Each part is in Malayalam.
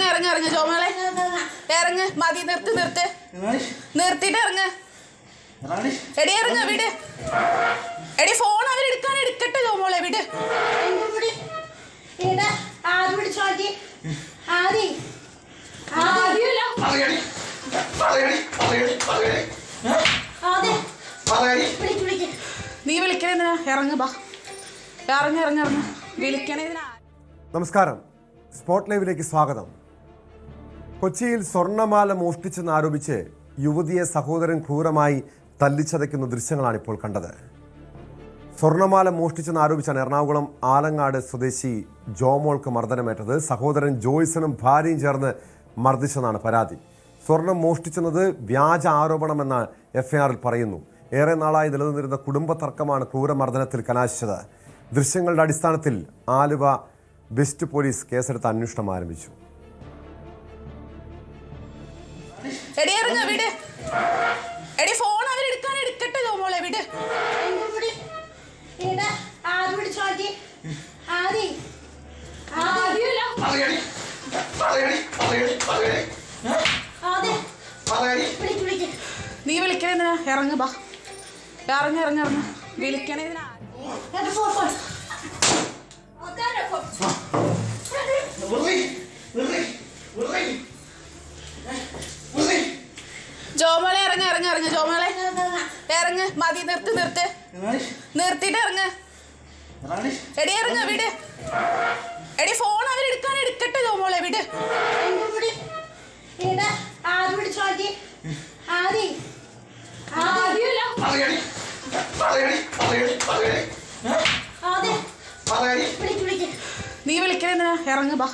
ഇറങ്ങ് ജോമോളെ ഇറങ്ങ് മതി നിർത്തിട്ട് ഇറങ്ങ് എടി ഇറങ്ങ് വിട് എടി ഫോൺ അവരെടുക്കാൻ എടുക്കട്ടെ ജോമോളെ വിട് നീ വിളിക്കണേതിനാ ഇറങ്ങ് ബാ ഇറങ്ങ് വിളിക്കണേതിനാ. നമസ്കാരം, സ്പോട്ട് ലൈവിലേക്ക് സ്വാഗതം. കൊച്ചിയിൽ സ്വർണ്ണമാല മോഷ്ടിച്ചെന്നാരോപിച്ച് യുവതിയെ സഹോദരൻ ക്രൂരമായി തല്ലിച്ചതയ്ക്കുന്ന ദൃശ്യങ്ങളാണ് ഇപ്പോൾ കണ്ടത്. സ്വർണ്ണമാല മോഷ്ടിച്ചെന്നാരോപിച്ചാണ് എറണാകുളം ആലങ്ങാട് സ്വദേശി ജോമോൾക്ക് മർദ്ദനമേറ്റത്. സഹോദരൻ ജോയ്സണും ഭാര്യയും ചേർന്ന് മർദ്ദിച്ചെന്നാണ് പരാതി. സ്വർണം മോഷ്ടിച്ചെന്നത് വ്യാജ ആരോപണമെന്ന് എഫ്ഐആറിൽ പറയുന്നു. ഏറെ നാളായി നിലനിന്നിരുന്ന കുടുംബ തർക്കമാണ് ക്രൂരമർദ്ദനത്തിൽ കലാശിച്ചത്. ദൃശ്യങ്ങളുടെ അടിസ്ഥാനത്തിൽ ആലുവ വെസ്റ്റ് പോലീസ് കേസെടുത്ത് അന്വേഷണം ആരംഭിച്ചു. നീ വിളിക്കണേതിനാ ഇറങ്ങ് ബാ ഇറങ്ങ് വിളിക്കണേതിനാ. ജോമോളെ ഇറങ്ങ് ജോമോളെ ഇറങ്ങ് മതി നിർത്തിട്ട് ഇറങ്ങ് എടി ഇറങ്ങ് വിട് എടി ഫോൺ അവരെടുക്കാൻ എടുക്കട്ടെ ജോമോളെ വിട് നീ വിളിക്കണേതിനാ ഇറങ്ങ് ബാ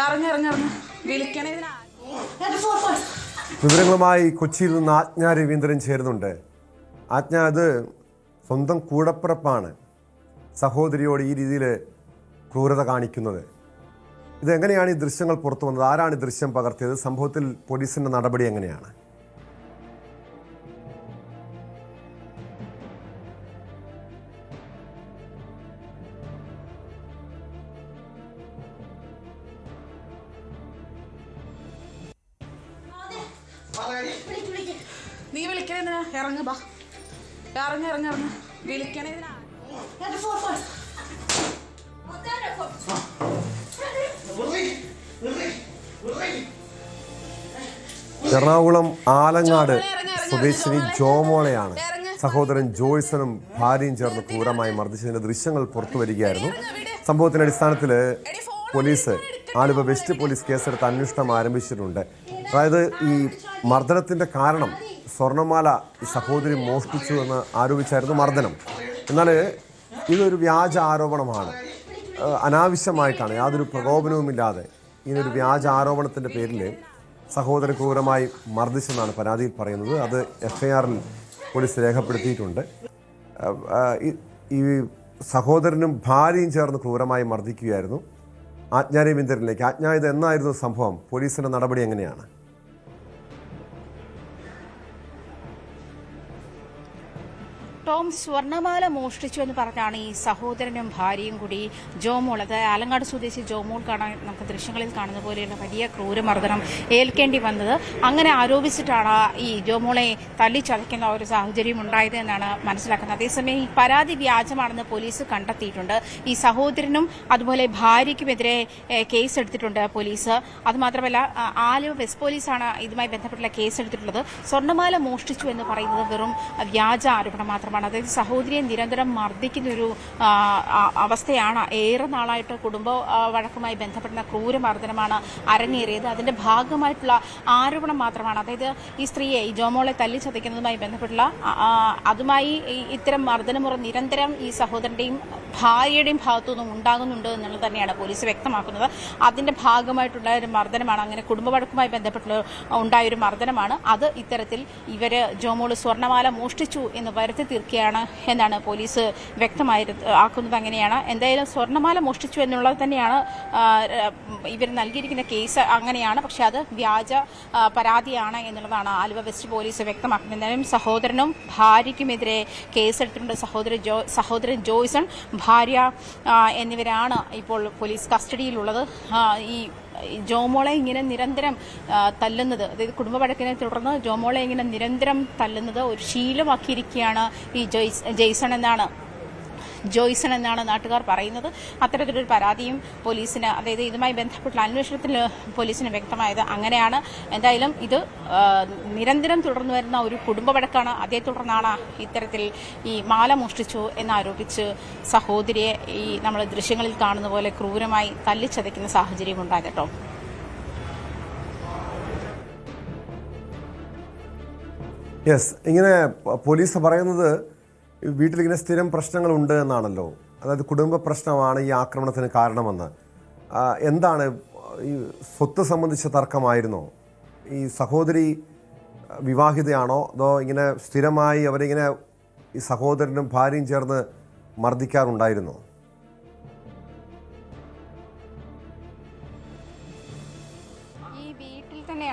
ഇറങ്ങ് വിളിക്കണേതിനാ. വിവരങ്ങളുമായി കൊച്ചിയിൽ നിന്ന് ആജ്ഞ രവീന്ദ്രൻ ചേരുന്നുണ്ട്. ആജ്ഞ, അത് സ്വന്തം കൂടപ്പിറപ്പാണ് സഹോദരിയോട് ഈ രീതിയിൽ ക്രൂരത കാണിക്കുന്നത്. ഇതെങ്ങനെയാണ് ഈ ദൃശ്യങ്ങൾ പുറത്തു വന്നത്? ആരാണ് ഈ ദൃശ്യം പകർത്തിയത്? സംഭവത്തിൽ പോലീസിന്റെ നടപടി എങ്ങനെയാണ്? നീ വിളിക്കണേതിനാ ഇറങ്ങ് ബാ ഇറങ്ങ് വിളിക്കണേതിനാ. എറണാകുളം ആലങ്ങാട് സ്വദേശിനി ജോമോളെയാണ് സഹോദരൻ ജോയ്സണും ഭാര്യയും ചേർന്ന് ക്രൂരമായി മർദ്ദിച്ചതിന്റെ ദൃശ്യങ്ങൾ പുറത്തു വരികയായിരുന്നു. സംഭവത്തിന്റെ അടിസ്ഥാനത്തിൽ പോലീസ് ആലുവ വെസ്റ്റ് പോലീസ് കേസെടുത്ത് അന്വേഷണം ആരംഭിച്ചിട്ടുണ്ട്. അതായത് ഈ മർദ്ദനത്തിന്റെ കാരണം സ്വർണ്ണമാല ഈ സഹോദരി മോഷ്ടിച്ചു എന്ന് ആരോപിച്ചായിരുന്നു മർദ്ദനം. എന്നാൽ ഇതൊരു വ്യാജ ആരോപണമാണ്. അനാവശ്യമായിട്ടാണ്, യാതൊരു പ്രകോപനവുമില്ലാതെ ഇങ്ങനൊരു വ്യാജ ആരോപണത്തിൻ്റെ പേരിൽ സഹോദരൻ ക്രൂരമായി മർദ്ദിച്ചെന്നാണ് പരാതിയിൽ പറയുന്നത്. അത് എഫ്ഐആറിൽ പോലീസ് രേഖപ്പെടുത്തിയിട്ടുണ്ട്. ഈ സഹോദരനും ഭാര്യയും ചേർന്ന് ക്രൂരമായി മർദ്ദിക്കുകയായിരുന്നു. ആജ്ഞ രവീന്ദ്രനിലേക്ക്. ആജ്ഞ, ഇത് എന്നായിരുന്നു സംഭവം? പോലീസിന്റെ നടപടി എങ്ങനെയാണ്? ടോം, സ്വർണ്ണമാല മോഷ്ടിച്ചു എന്ന് പറഞ്ഞാണ് ഈ സഹോദരനും ഭാര്യയും കൂടി ജോമോൾ, അത് ആലങ്ങാട് സ്വദേശി ജോമോൾ കാണാൻ നമുക്ക് ദൃശ്യങ്ങളിൽ കാണുന്ന പോലെയുള്ള വലിയ ക്രൂരമർദ്ദനം ഏൽക്കേണ്ടി വന്നത്. അങ്ങനെ ആരോപിച്ചിട്ടാണ് ഈ ജോമോളെ തല്ലിച്ചതയ്ക്കുന്ന ഒരു സാഹചര്യം ഉണ്ടായത് എന്നാണ് മനസ്സിലാക്കുന്നത്. അതേസമയം ഈ പരാതി വ്യാജമാണെന്ന് പോലീസ് കണ്ടെത്തിയിട്ടുണ്ട്. ഈ സഹോദരനും അതുപോലെ ഭാര്യയ്ക്കുമെതിരെ കേസെടുത്തിട്ടുണ്ട് പോലീസ്. അതുമാത്രമല്ല, ആലുവ വെസ്റ്റ് പോലീസാണ് ഇതുമായി ബന്ധപ്പെട്ടുള്ള കേസെടുത്തിട്ടുള്ളത്. സ്വർണ്ണമാല മോഷ്ടിച്ചു എന്ന് പറയുന്നത് വെറും വ്യാജ ആരോപണം മാത്രമാണ്. അതായത് സഹോദരിയെ നിരന്തരം മർദ്ദിക്കുന്ന ഒരു അവസ്ഥയാണ്. ഏറെ നാളായിട്ട് കുടുംബ വഴക്കുമായി ബന്ധപ്പെടുന്ന ക്രൂരമർദ്ദനമാണ് അരങ്ങേറിയത്. അതിന്റെ ഭാഗമായിട്ടുള്ള ആരോപണം മാത്രമാണ്. അതായത് ഈ സ്ത്രീയെ, ഈ ജോമോളെ തല്ലിച്ചതയ്ക്കുന്നതുമായി ബന്ധപ്പെട്ടുള്ള അതുമായി ഇത്തരം മർദ്ദനമുറ നിരന്തരം ഈ സഹോദരന്റെയും ഭാര്യയുടെയും ഭാഗത്തുനിന്നും ഉണ്ടാകുന്നുണ്ട് എന്നുള്ളത് തന്നെയാണ് പോലീസ് വ്യക്തമാക്കുന്നത്. അതിന്റെ ഭാഗമായിട്ടുള്ള ഒരു മർദ്ദനമാണ്. അങ്ങനെ കുടുംബ വഴക്കുമായി ബന്ധപ്പെട്ടുള്ള ഉണ്ടായൊരു മർദ്ദനമാണ് അത്. ഇത്തരത്തിൽ ഇവര് ജോമോള് സ്വർണ്ണമാല മോഷ്ടിച്ചു എന്ന് വരുത്തി തീർക്കുകയാണ് എന്നാണ് പോലീസ് വ്യക്തമാക്കുന്നത്. അങ്ങനെയാണ്. എന്തായാലും സ്വർണ്ണമാല മോഷ്ടിച്ചു എന്നുള്ളത് തന്നെയാണ് ഇവർ നൽകിയിരിക്കുന്ന കേസ്. അങ്ങനെയാണ്. പക്ഷെ അത് വ്യാജ പരാതിയാണ് എന്നുള്ളതാണ് ആലുവ വെസ്റ്റ് പോലീസ് വ്യക്തമാക്കുന്നത്. എന്തായാലും സഹോദരനും ഭാര്യയ്ക്കുമെതിരെ കേസെടുത്തിട്ടുണ്ട്. സഹോദരൻ ജോയ്സൺ, ഭാര്യ എന്നിവരാണ് ഇപ്പോൾ പോലീസ് കസ്റ്റഡിയിലുള്ളത്. ഈ ജോമോളെ ഇങ്ങനെ നിരന്തരം തല്ലുന്നത്, അതായത് കുടുംബ വഴക്കിനെ തുടർന്ന് ജോമോളെ ഇങ്ങനെ നിരന്തരം തല്ലുന്നത് ഒരു ശീലമാക്കിയിരിക്കുകയാണ് ഈ ജോയ്സൺ എന്നാണ് നാട്ടുകാർ പറയുന്നത്. അത്തരത്തിലൊരു പരാതിയും പോലീസിന്, അതായത് ഇതുമായി ബന്ധപ്പെട്ടുള്ള അന്വേഷണത്തിൽ പോലീസിന് വ്യക്തമായത് അങ്ങനെയാണ്. എന്തായാലും ഇത് നിരന്തരം തുടർന്നു വരുന്ന ഒരു കുടുംബ വഴക്കാണ്. അതേ തുടർന്നാണ് ഇത്തരത്തിൽ ഈ മാല മോഷ്ടിച്ചു എന്നാരോപിച്ച് സഹോദരിയെ ഈ നമ്മൾ ദൃശ്യങ്ങളിൽ കാണുന്ന പോലെ ക്രൂരമായി തല്ലിച്ചതയ്ക്കുന്ന സാഹചര്യം ഉണ്ടായത് കേട്ടോ. ഇങ്ങനെ പോലീസ് പറയുന്നത് വീട്ടിലിങ്ങനെ സ്ഥിരം പ്രശ്നങ്ങളുണ്ട് എന്നാണല്ലോ. അതായത് കുടുംബ പ്രശ്നമാണ് ഈ ആക്രമണത്തിന് കാരണമെന്ന്. എന്താണ് ഈ സ്വത്ത് സംബന്ധിച്ച തർക്കമായിരുന്നോ? ഈ സഹോദരി വിവാഹിതയാണോ, അതോ ഇങ്ങനെ സ്ഥിരമായി അവരിങ്ങനെ ഈ സഹോദരനും ഭാര്യയും ചേർന്ന് മർദ്ദിക്കാറുണ്ടായിരുന്നോ?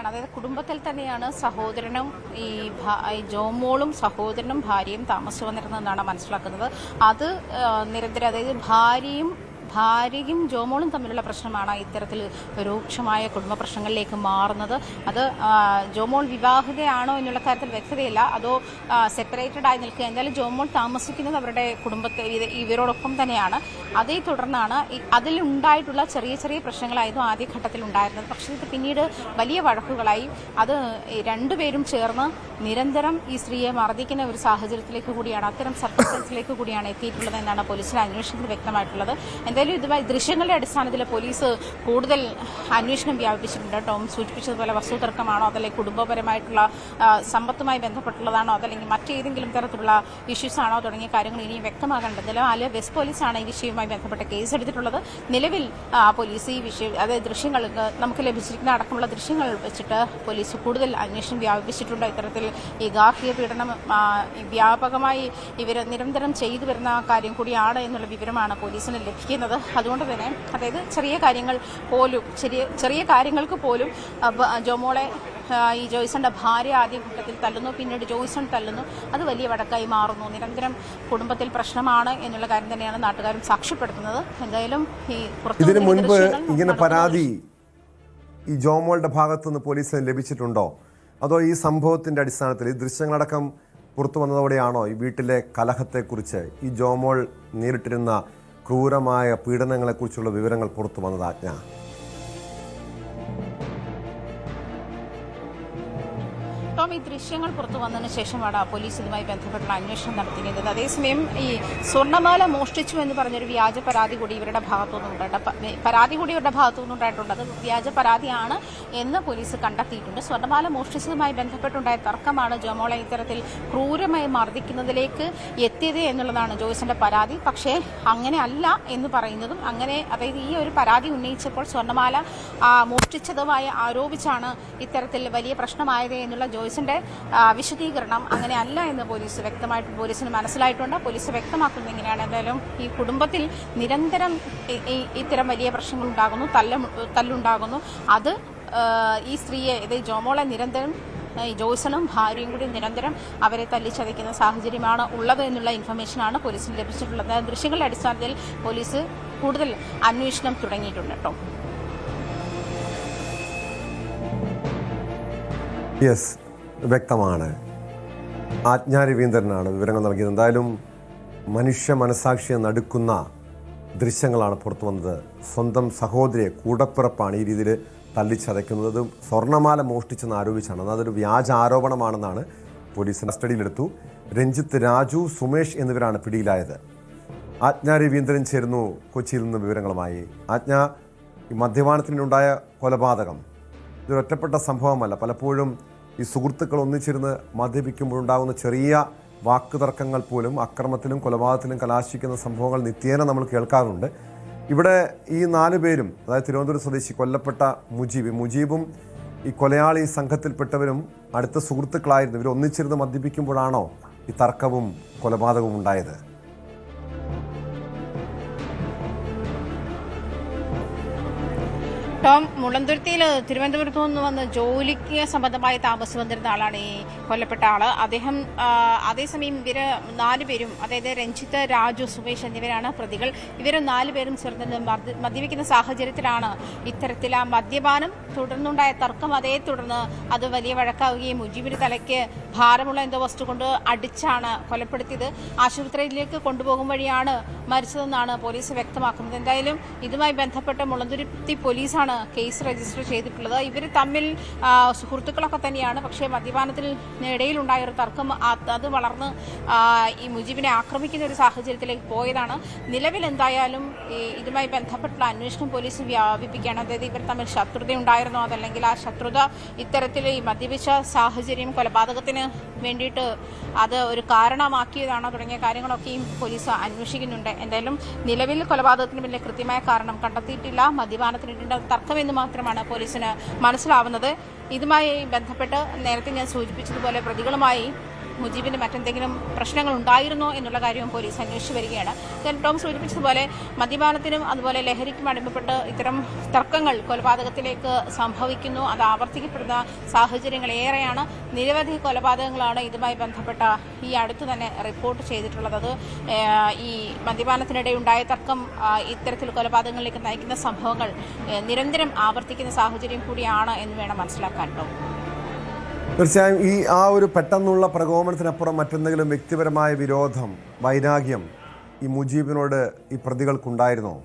അതായത് കുടുംബത്തിൽ തന്നെയാണ് സഹോദരനും ഈ ജോമോളും സഹോദരനും ഭാര്യയും താമസിച്ചു വന്നിരുന്നതെന്നാണ് മനസ്സിലാക്കുന്നത്. അത് നിരന്തരം, അതായത് ഭാര്യയും ജോമോളും തമ്മിലുള്ള പ്രശ്നമാണ് ഇത്തരത്തിൽ രൂക്ഷമായ കുടുംബ പ്രശ്നങ്ങളിലേക്ക് മാറുന്നത്. അത് ജോമോൾ വിവാഹിതയാണോ എന്നുള്ള കാര്യത്തിൽ വ്യക്തതയില്ല, അതോ സെപ്പറേറ്റഡ് ആയി നിൽക്കുക. എന്തായാലും ജോമോൾ താമസിക്കുന്നത് അവരുടെ കുടുംബത്തെ ഇവരോടൊപ്പം തന്നെയാണ്. അതേ തുടർന്നാണ് അതിലുണ്ടായിട്ടുള്ള ചെറിയ ചെറിയ പ്രശ്നങ്ങളായിരുന്നു ആദ്യഘട്ടത്തിൽ ഉണ്ടായിരുന്നത്. പക്ഷേ ഇത് പിന്നീട് വലിയ വഴക്കുകളായി. അത് രണ്ടുപേരും ചേർന്ന് നിരന്തരം ഈ സ്ത്രീയെ മർദ്ദിക്കുന്ന ഒരു സാഹചര്യത്തിലേക്ക് കൂടിയാണ്, അത്തരം സർക്കംസ്റ്റൻസിലേക്ക് കൂടിയാണ് എത്തിയിട്ടുള്ളത് എന്നാണ് പോലീസിന്റെ അന്വേഷണത്തിൽ വ്യക്തമായിട്ടുള്ളത്. എന്തായാലും ഇതുമായി ദൃശ്യങ്ങളുടെ അടിസ്ഥാനത്തിൽ പോലീസ് കൂടുതൽ അന്വേഷണം വ്യാപിപ്പിച്ചിട്ടുണ്ട്. ടോം സൂചിപ്പിച്ചതുപോലെ വസ്തുതർക്കമാണോ, അതല്ലെങ്കിൽ കുടുംബപരമായിട്ടുള്ള സമ്പത്തുമായി ബന്ധപ്പെട്ടുള്ളതാണോ, അതല്ലെങ്കിൽ മറ്റേതെങ്കിലും തരത്തിലുള്ള ഇഷ്യൂസ് ആണോ തുടങ്ങിയ കാര്യങ്ങൾ ഇനിയും വ്യക്തമാകേണ്ടതില്ല. ആലുവ വെസ്റ്റ് പോലീസാണ് ഈ വിഷയവുമായി ബന്ധപ്പെട്ട് കേസെടുത്തിട്ടുള്ളത്. നിലവിൽ പോലീസ് ഈ വിഷയം, അതായത് ദൃശ്യങ്ങൾ നമുക്ക് ലഭിച്ചിരിക്കുന്ന അടക്കമുള്ള ദൃശ്യങ്ങൾ വെച്ചിട്ട് പോലീസ് കൂടുതൽ അന്വേഷണം വ്യാപിപ്പിച്ചിട്ടുണ്ട്. ഇത്തരത്തിൽ ഈ ഗാർഹിക പീഡനം വ്യാപകമായി ഇവർ നിരന്തരം ചെയ്തു വരുന്ന കാര്യം കൂടിയാണ് എന്നുള്ള വിവരമാണ് പോലീസിന് ലഭിക്കുന്നത്. അതുകൊണ്ട് തന്നെ, അതായത് ചെറിയ കാര്യങ്ങൾക്ക് പോലും ജോമോളെ ഈ ജോയ്സന്റെ ഭാര്യ ആദ്യഘട്ടത്തിൽ തല്ലുന്നു, പിന്നീട് ജോയ്സൺ തല്ലുന്നു. അത് വലിയ വഴക്കായി മാറുന്നു. നിരന്തരം കുടുംബത്തിൽ പ്രശ്നമാണ് എന്നുള്ള കാര്യം തന്നെയാണ് നാട്ടുകാരും സാക്ഷ്യപ്പെടുത്തുന്നത്. എന്തായാലും ഇതിനു മുൻപ് ഇങ്ങനെ പരാതി ഈ ജോമോളുടെ ഭാഗത്തുനിന്ന് പോലീസിന് ലഭിച്ചിട്ടുണ്ടോ, അതോ ഈ സംഭവത്തിന്റെ അടിസ്ഥാനത്തിൽ ഈ ദൃശ്യങ്ങളടക്കം പുറത്തു വന്നതോടെയാണോ ഈ വീട്ടിലെ കലഹത്തെക്കുറിച്ച്, ഈ ജോമോൾ നേരിട്ടിരുന്ന ക്രൂരമായ പീഡനങ്ങളെക്കുറിച്ചുള്ള വിവരങ്ങൾ പുറത്തു വന്നത്? ആജ്ഞ, ടോം, ഈ ദൃശ്യങ്ങൾ പുറത്തു വന്നതിന് ശേഷമാണ് പോലീസ് ഇതുമായി ബന്ധപ്പെട്ടുള്ള അന്വേഷണം നടത്തിയത്. അതേസമയം ഈ സ്വർണ്ണമാല മോഷ്ടിച്ചു എന്ന് പറഞ്ഞൊരു വ്യാജ പരാതി കൂടി ഇവരുടെ ഭാഗത്തുനിന്നുണ്ടായിട്ടുണ്ട്. അത് വ്യാജ പരാതിയാണ് എന്ന് പോലീസ് കണ്ടെത്തിയിട്ടുണ്ട്. സ്വർണ്ണമാല മോഷ്ടിച്ചതുമായി ബന്ധപ്പെട്ടുണ്ടായ തർക്കമാണ് ജോമോളെ ഇത്തരത്തിൽ ക്രൂരമായി മർദ്ദിക്കുന്നതിലേക്ക് എത്തിയത് എന്നുള്ളതാണ് ജോയ്സന്റെ പരാതി. പക്ഷേ അങ്ങനെ അല്ല എന്ന് പറയുന്നതും, അതായത് ഈ ഒരു പരാതി ഉന്നയിച്ചപ്പോൾ സ്വർണ്ണമാല മോഷ്ടിച്ചതുമായി ആരോപിച്ചാണ് ഇത്തരത്തിൽ വലിയ പ്രശ്നമായത് എന്നുള്ള ജോയ്സിന്റെ വിശദീകരണം അങ്ങനെ അല്ല എന്ന് പോലീസിന് മനസ്സിലായിട്ടുണ്ട്. പോലീസ് വ്യക്തമാക്കുന്നത് ഇങ്ങനെയാണ്. എന്തായാലും ഈ കുടുംബത്തിൽ നിരന്തരം ഇത്തരം വലിയ പ്രശ്നങ്ങൾ ഉണ്ടാകുന്നു, തല്ലുണ്ടാകുന്നു. അത് ഈ സ്ത്രീയെ, ജോമോളെ നിരന്തരം ഈ ജോയ്സണും ഭാര്യയും കൂടി നിരന്തരം അവരെ തല്ലിച്ചതയ്ക്കുന്ന സാഹചര്യമാണ് ഉള്ളത് എന്നുള്ള ഇൻഫർമേഷനാണ് പോലീസിന് ലഭിച്ചിട്ടുള്ളത്. ദൃശ്യങ്ങളുടെ അടിസ്ഥാനത്തിൽ പോലീസ് കൂടുതൽ അന്വേഷണം തുടങ്ങിയിട്ടുണ്ട് കേട്ടോ. വ്യക്തമാണ്. ആജ്ഞ രവീന്ദ്രനാണ് വിവരങ്ങൾ നൽകിയത്. എന്തായാലും മനുഷ്യ മനസാക്ഷിയെ നടുക്കുന്ന ദൃശ്യങ്ങളാണ് പുറത്തു വന്നത്. സ്വന്തം സഹോദരിയെ, കൂടപ്പിറപ്പാണ് ഈ രീതിയിൽ തല്ലിച്ചതയ്ക്കുന്നത്. സ്വർണ്ണമാല മോഷ്ടിച്ചെന്ന് ആരോപിച്ചാണ്. അതൊരു വ്യാജ ആരോപണമാണെന്നാണ് പോലീസ് കസ്റ്റഡിയിലെടുത്തു. രഞ്ജിത്ത്, രാജു, സുമേഷ് എന്നിവരാണ് പിടിയിലായത്. ആജ്ഞ രവീന്ദ്രൻ ചേരുന്നു കൊച്ചിയിൽ നിന്ന് വിവരങ്ങളുമായി. ആജ്ഞ, ഈ മദ്യപാനത്തിനുണ്ടായ കൊലപാതകം ഇതൊരു ഒറ്റപ്പെട്ട സംഭവമല്ല. പലപ്പോഴും ഈ സുഹൃത്തുക്കൾ ഒന്നിച്ചിരുന്ന് മദ്യപിക്കുമ്പോഴുണ്ടാകുന്ന ചെറിയ വാക്കുതർക്കങ്ങൾ പോലും അക്രമത്തിലും കൊലപാതകത്തിലും കലാശിക്കുന്ന സംഭവങ്ങൾ നിത്യേന നമ്മൾ കേൾക്കാറുണ്ട്. ഇവിടെ ഈ 4 പേരും, അതായത് തിരുവനന്തപുരം സ്വദേശി കൊല്ലപ്പെട്ട മുജീബും ഈ കൊലയാളി സംഘത്തിൽപ്പെട്ടവരും അടുത്ത സുഹൃത്തുക്കളായിരുന്നു. ഇവർ ഒന്നിച്ചിരുന്ന് മദ്യപിക്കുമ്പോഴാണോ ഈ തർക്കവും കൊലപാതകവും ഉണ്ടായത്? ടോം, മുളന്തുരുത്തിയിൽ തിരുവനന്തപുരത്തു നിന്ന് വന്ന് ജോലിക്ക് സംബന്ധമായി താമസിച്ചു വന്നിരുന്ന ആളാണ് ഈ കൊല്ലപ്പെട്ട ആള്. അദ്ദേഹം അതേസമയം ഇവര് 4 പേരും, അതായത് രഞ്ജിത്ത്, രാജു, സുമേഷ് എന്നിവരാണ് പ്രതികൾ. ഇവർ 4 പേരും ചേർന്ന് മദ്യപിക്കുന്ന സാഹചര്യത്തിലാണ് ഇത്തരത്തിൽ ആ മദ്യപാനം തുടർന്നുണ്ടായ തർക്കം. അതേ തുടർന്ന് അത് വലിയ വഴക്കാവുകയും മുജീബിന് തലയ്ക്ക് ഭാരമുള്ള എന്തോ വസ്തു കൊണ്ട് അടിച്ചാണ് കൊലപ്പെടുത്തിയത്. ആശുപത്രിയിലേക്ക് കൊണ്ടുപോകും വഴിയാണ് മരിച്ചതെന്നാണ് പോലീസ് വ്യക്തമാക്കുന്നത്. എന്തായാലും ഇതുമായി ബന്ധപ്പെട്ട് മുളന്തുരുത്തി പോലീസാണ് കേസ് രജിസ്റ്റർ ചെയ്തിട്ടുള്ളത്. ഇവർ തമ്മിൽ സുഹൃത്തുക്കളൊക്കെ തന്നെയാണ്. പക്ഷേ മദ്യപാനത്തിനിടയിലുണ്ടായ ഒരു തർക്കം അത് വളർന്ന് ഈ മുജീബിനെ ആക്രമിക്കുന്ന ഒരു സാഹചര്യത്തിലേക്ക് പോയതാണ്. നിലവിൽ എന്തായാലും ഇതുമായി ബന്ധപ്പെട്ടുള്ള അന്വേഷണം പോലീസ് വ്യാപിപ്പിക്കുകയാണ്. അതായത് ഇവർ തമ്മിൽ ശത്രുതയുണ്ടായിരുന്നോ, അതല്ലെങ്കിൽ ആ ശത്രുത ഇത്തരത്തിൽ ഈ മദ്യപിച്ച സാഹചര്യം കൊലപാതകത്തിന് വേണ്ടിയിട്ട് അത് ഒരു കാരണമാക്കിയതാണോ തുടങ്ങിയ കാര്യങ്ങളൊക്കെയും പോലീസ് അന്വേഷിക്കുന്നുണ്ട്. എന്തായാലും നിലവിൽ കൊലപാതകത്തിന് പിന്നിലെ കൃത്യമായ കാരണം കണ്ടെത്തിയിട്ടില്ല. മദ്യപാനത്തിനിടെ തർക്കമെന്ന് മാത്രമാണ് പോലീസിന് മനസ്സിലാവുന്നത്. ഇതുമായി ബന്ധപ്പെട്ട് നേരത്തെ ഞാൻ സൂചിപ്പിച്ചതുപോലെ പ്രതികളുമായി മുജീബിന് മറ്റെന്തെങ്കിലും പ്രശ്നങ്ങൾ ഉണ്ടായിരുന്നോ എന്നുള്ള കാര്യവും പോലീസ് അന്വേഷിച്ചു വരികയാണ്. ടോം സൂചിപ്പിച്ചതുപോലെ മദ്യപാനത്തിനും അതുപോലെ ലഹരിക്കും അടിമപ്പെട്ട് ഇത്തരം തർക്കങ്ങൾ കൊലപാതകത്തിലേക്ക് സംഭവിക്കുന്നു. അത് ആവർത്തിക്കപ്പെടുന്ന സാഹചര്യങ്ങൾ ഏറെയാണ്. നിരവധി കൊലപാതകങ്ങളാണ് ഇതുമായി ബന്ധപ്പെട്ട ഈ അടുത്ത് തന്നെ റിപ്പോർട്ട് ചെയ്തിട്ടുള്ളത്. അത് ഈ മദ്യപാനത്തിനിടെ ഉണ്ടായ തർക്കം ഇത്തരത്തിൽ കൊലപാതകങ്ങളിലേക്ക് നയിക്കുന്ന സംഭവങ്ങൾ നിരന്തരം ആവർത്തിക്കുന്ന സാഹചര്യം കൂടിയാണ് എന്ന് വേണം മനസ്സിലാക്കാൻ. തീർച്ചയായും ആ ഒരു പെട്ടെന്നുള്ള പ്രകോപനത്തിനപ്പുറം മറ്റെന്തെങ്കിലും വ്യക്തിപരമായ വിരോധം, വൈരാഗ്യം ഈ മുജീബിനോട് ഈ പ്രതികൾക്കുണ്ടായിരുന്നോ?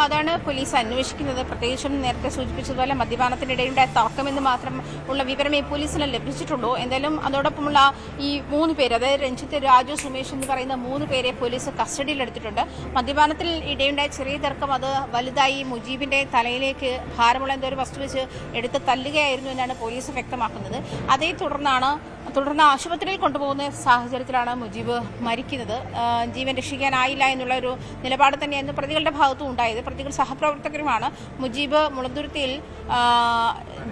അതാണ് പോലീസ് അന്വേഷിക്കുന്നത്. പ്രത്യേകിച്ചും നേരത്തെ സൂചിപ്പിച്ചതുപോലെ മദ്യപാനത്തിനിടയിലുണ്ടായ തർക്കമെന്ന് മാത്രം ഉള്ള വിവരമേ പോലീസിന് ലഭിച്ചിട്ടുള്ളൂ. എന്തായാലും അതോടൊപ്പമുള്ള ഈ 3 പേര്, അതായത് രഞ്ജിത്ത്, രാജു, സുമേഷ് എന്ന് പറയുന്ന 3 പേരെ പോലീസ് കസ്റ്റഡിയിലെടുത്തിട്ടുണ്ട്. മദ്യപാനത്തിൽ ഇടയുണ്ടായ ചെറിയ തർക്കം അത് വലുതായി മുജീബിന്റെ തലയിലേക്ക് ഭാരമുള്ള എന്തോ ഒരു വസ്തു വെച്ച് എടുത്ത് തല്ലുകയായിരുന്നു എന്നാണ് പോലീസ് വ്യക്തമാക്കുന്നത്. അതേ തുടർന്ന് ആശുപത്രിയിൽ കൊണ്ടുപോകുന്ന സാഹചര്യത്തിലാണ് മുജീബ് മരിക്കുന്നത്. ജീവൻ രക്ഷിക്കാനായില്ല എന്നുള്ള ഒരു നിലപാട് തന്നെയായിരുന്നു പ്രതികളുടെ ഭാഗത്തും ഉണ്ടായത്. പ്രതികൾ സഹപ്രവർത്തകരുമാണ്. മുജീബ് മുളന്തുരുത്തിയിൽ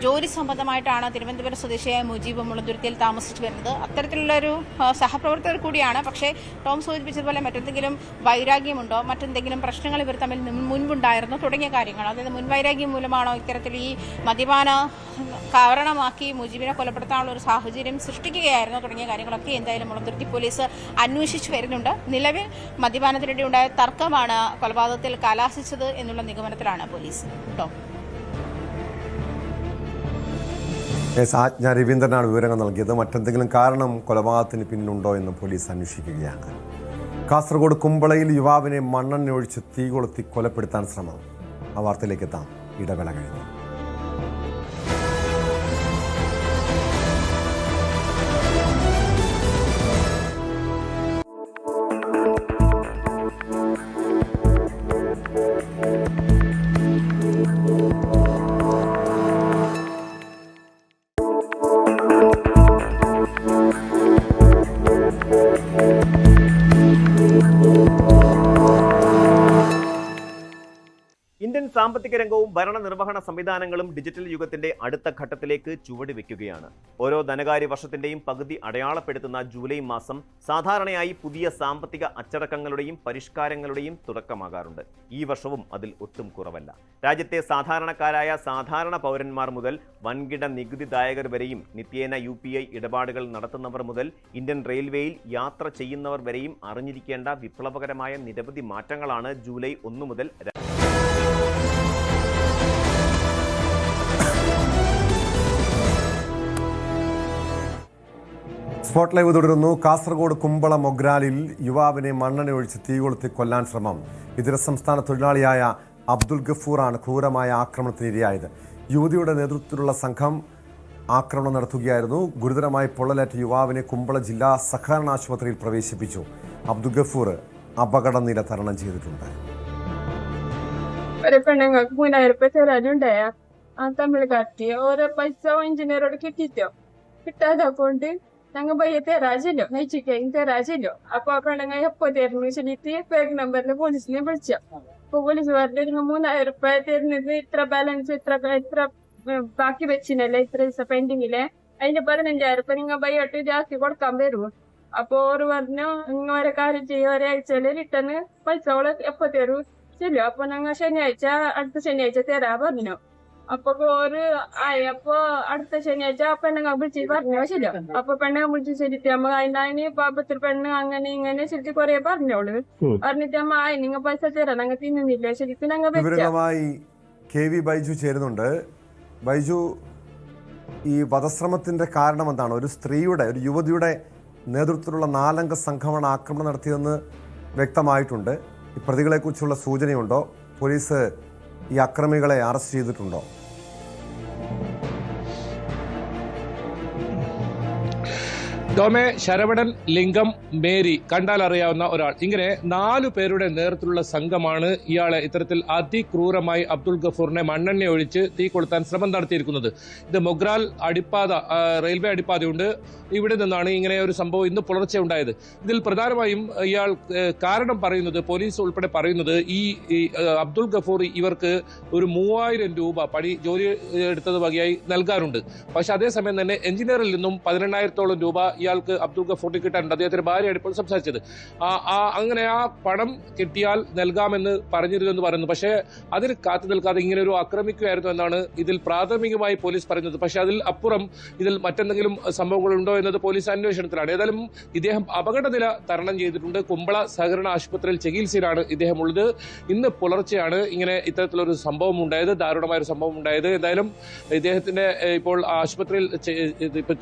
ജോലി സംബന്ധമായിട്ടാണ് തിരുവനന്തപുരം സ്വദേശിയായ മുജീബ് മുളന്തുരുത്തിയിൽ താമസിച്ചു വരുന്നത്. അത്തരത്തിലുള്ളൊരു സഹപ്രവർത്തകർ കൂടിയാണ്. പക്ഷേ ടോം സൂചിപ്പിച്ചതുപോലെ മറ്റെന്തെങ്കിലും വൈരാഗ്യമുണ്ടോ, മറ്റെന്തെങ്കിലും പ്രശ്നങ്ങൾ ഇവർ തമ്മിൽ മുൻപുണ്ടായിരുന്നോ തുടങ്ങിയ കാര്യങ്ങൾ, അതായത് മുൻവൈരാഗ്യം മൂലമാണോ ഇത്തരത്തിൽ ഈ മദ്യപാന കാരണമാക്കി മുജീബിനെ കൊലപ്പെടുത്താനുള്ള ഒരു സാഹചര്യം സൃഷ്ടിക്കുകയായിരുന്നു തുടങ്ങിയ കാര്യങ്ങളൊക്കെ എന്തായാലും മുളന്തുരുത്തി പോലീസ് അന്വേഷിച്ചു വരുന്നുണ്ട്. നിലവിൽ മദ്യപാനത്തിനിടെ ഉണ്ടായ തർക്കമാണ് കൊലപാതകത്തിൽ കലാശിച്ചത് എന്നുള്ള നിഗമനത്തിലാണ് പോലീസ്. ആജ്ഞ രവീന്ദ്രനാണ് വിവരങ്ങൾ നൽകിയത്. മറ്റെന്തെങ്കിലും കാരണം കൊലപാതകത്തിന് പിന്നിലുണ്ടോ എന്ന് പോലീസ് അന്വേഷിക്കുകയാണ്. കാസർഗോഡ് കുമ്പളയിൽ യുവാവിനെ മണ്ണെണ്ണ ഒഴിച്ച് തീ കൊളുത്തി കൊലപ്പെടുത്താൻ ശ്രമം. ആ വാർത്തയിലേക്ക് എത്താം. ഇടവേള കഴിഞ്ഞു. ഇന്ത്യൻ സാമ്പത്തിക രംഗവും ഭരണനിർവഹണ സംവിധാനങ്ങളും ഡിജിറ്റൽ യുഗത്തിന്റെ അടുത്ത ഘട്ടത്തിലേക്ക് ചുവടുവെക്കുകയാണ്. ഓരോ ധനകാര്യ വർഷത്തിന്റെയും പകുതി അടയാളപ്പെടുത്തുന്ന ജൂലൈ മാസം സാധാരണയായി പുതിയ സാമ്പത്തിക അച്ചടക്കങ്ങളുടെയും പരിഷ്കാരങ്ങളുടെയും തുടക്കമാകാറുണ്ട്. ഈ വർഷവും അതിൽ ഒട്ടും കുറവല്ല. രാജ്യത്തെ സാധാരണക്കാരായ സാധാരണ പൗരന്മാർ മുതൽ വൻകിട നികുതിദായകർ വരെയും നിത്യേന UPI ഇടപാടുകൾ നടത്തുന്നവർ മുതൽ ഇന്ത്യൻ റെയിൽവേയിൽ യാത്ര ചെയ്യുന്നവർ വരെയും അറിഞ്ഞിരിക്കേണ്ട വിപ്ലവകരമായ നിരവധി മാറ്റങ്ങളാണ് ജൂലൈ 1 മുതൽ സ്പോട്ട് ലൈവ് തുടരുന്നു. കാസർഗോഡ് കുമ്പള മൊഗ്രാലിൽ യുവാവിനെ മണ്ണെണ്ണ ഒഴിച്ച് തീ കൊളുത്തി കൊല്ലാൻ ശ്രമം. ഇതര സംസ്ഥാന തൊഴിലാളിയായ അബ്ദുൽ ഗഫൂറാണ് ക്രൂരമായ ആക്രമണത്തിനിരയായത്. യുവതിയുടെ നേതൃത്വത്തിലുള്ള സംഘം ആക്രമണം നടത്തുകയായിരുന്നു. ഗുരുതരമായി പൊള്ളലേറ്റ യുവാവിനെ കുമ്പള ജില്ലാ സഹകരണ ആശുപത്രിയിൽ പ്രവേശിപ്പിച്ചു. അബ്ദുൽ ഗഫൂർ അപകടനില തരണം ചെയ്തിട്ടുണ്ട്. പെണ്ണുങ്ങൾക്ക് 3000 രൂപ തരാനുണ്ടായ ആ തമിഴ് കാട്ടി ഓരോ പൈസ എഞ്ചിനീയറോട് കിട്ടിട്ടോ. കിട്ടാതെ കൊണ്ട് ഞങ്ങൾ പയ്യെ തരാജല്ലോ, നയിച്ചിക്കും തരാജല്ലോ. അപ്പൊ ആ പെണ്ണുങ്ങൾ എപ്പോ തരുന്നു ചൊല്ലിട്ട് ബാങ്ക് നമ്പറിൽ പോലീസിനെ വിളിച്ചു. അപ്പൊ പോലീസ് പറഞ്ഞു 3000 രൂപ തരുന്നത്, ഇത്ര ബാലൻസ് ഇത്ര ബാക്കി വെച്ചിനല്ലേ, ഇത്ര ദിവസം പെൻഡിങ്ങില്, അതിന്റെ 15000 രൂപ നിങ്ങൾ പയ്യായിട്ട് ജാസ്തി കൊടുക്കാൻ വരുമോ? അപ്പൊ ഓര് പറഞ്ഞു ഇങ്ങനെ കാര്യം ചെയ്യും, ഒരാഴ്ചയില് റിട്ടേൺ പൈസ എപ്പോ തരൂ, ശരി. അപ്പൊ ഞങ്ങൾ ശനിയാഴ്ച അടുത്ത ശനിയാഴ്ച തരാ പറഞ്ഞു. അപ്പൊ ഒരു ആയപ്പോ അടുത്ത ശനിയാഴ്ച പെണ്ണുങ്ങൾ വിളിച്ച് പറഞ്ഞു ശരിയോ. അപ്പൊ പെണ്ണുങ്ങൾ വിളിച്ച് ശരിട്ട് അമ്മ അതിന് പാപത്തിൽ പെണ്ണ് അങ്ങനെ ഇങ്ങനെ ശരിക്ക് കൊറേ പറഞ്ഞോള്. പറഞ്ഞിട്ട് അമ്മ ആയി നിങ്ങൾ പൈസ തരാം ഞങ്ങൾ തിന്നുന്നില്ല ശരിക്കും ഞങ്ങൾ വിവരങ്ങളുമായി കെ വി ബൈജു ചേരുന്നുണ്ട്. ബൈജു, ഈ വധശ്രമത്തിന്റെ കാരണം എന്താണ്? ഒരു സ്ത്രീയുടെ, ഒരു യുവതിയുടെ നേതൃത്വത്തിലുള്ള 4 അംഗ സംഘമാണ് ആക്രമണം നടത്തിയതെന്ന് വ്യക്തമായിട്ടുണ്ട്. ഈ പ്രതികളെക്കുറിച്ചുള്ള സൂചനയുണ്ടോ? പോലീസ് ഈ അക്രമികളെ അറസ്റ്റ് ചെയ്തിട്ടുണ്ടോ? ടോമെ, ശരവണൻ, ലിംഗം, മേരി, കണ്ടാൽ അറിയാവുന്ന ഒരാൾ, ഇങ്ങനെ 4 പേരുടെ നേതൃത്വത്തിലുള്ള സംഘമാണ് ഇയാളെ ഇത്തരത്തിൽ അതിക്രൂരമായി അബ്ദുൾ ഗഫൂറിനെ മണ്ണെണ്ണ ഒഴിച്ച് തീ കൊളുത്താൻ ശ്രമം നടത്തിയിരിക്കുന്നത്. ഇത് മൊഗ്രാൽ അടിപ്പാത, റെയിൽവേ അടിപ്പാതയുണ്ട്, ഇവിടെ നിന്നാണ് ഇങ്ങനെ ഒരു സംഭവം ഇന്ന് പുലർച്ചെ ഉണ്ടായത്. ഇതിൽ പ്രധാനമായും ഇയാൾ കാരണം പറയുന്നത്, പോലീസ് ഉൾപ്പെടെ പറയുന്നത്, ഈ അബ്ദുൾ ഗഫൂർ ഇവർക്ക് ഒരു 3000 രൂപ ജോലി എടുത്തത് വകയായി നൽകാറുണ്ട്. പക്ഷെ അതേസമയം തന്നെ എഞ്ചിനീയറിൽ നിന്നും 18,000-ഓളം രൂപ ഇയാൾക്ക് അബ്ദുൾ ഗഫൂറിന് കിട്ടാനുണ്ട്. അദ്ദേഹത്തിന്റെ ഭാര്യയാണ് ഇപ്പോൾ സംസാരിച്ചത്. അങ്ങനെ ആ പണം കിട്ടിയാൽ നൽകാമെന്ന് പറഞ്ഞിരുന്നെന്ന് പറയുന്നു. പക്ഷേ അതിന് കാത്തു നിൽക്കാതെ ഇങ്ങനെ ഒരു ആക്രമിക്കുകയായിരുന്നു എന്നാണ് ഇതിൽ പ്രാഥമികമായി പോലീസ് പറയുന്നത്. പക്ഷേ അതിൽ അപ്പുറം ഇതിൽ മറ്റെന്തെങ്കിലും സംഭവങ്ങളുണ്ടോ എന്നത് പോലീസ് അന്വേഷണത്തിലാണ്. ഏതായാലും ഇദ്ദേഹം അപകടനില തരണം ചെയ്തിട്ടുണ്ട്. കുമ്പള സഹകരണ ആശുപത്രിയിൽ ചികിത്സയിലാണ് ഇദ്ദേഹം ഉള്ളത്. ഇന്ന് പുലർച്ചെയാണ് ഇങ്ങനെ ഇത്തരത്തിലൊരു സംഭവം ഉണ്ടായത്, ദാരുണമായ ഒരു സംഭവം ഉണ്ടായത്. എന്തായാലും ഇദ്ദേഹത്തിന്റെ ഇപ്പോൾ ആശുപത്രിയിൽ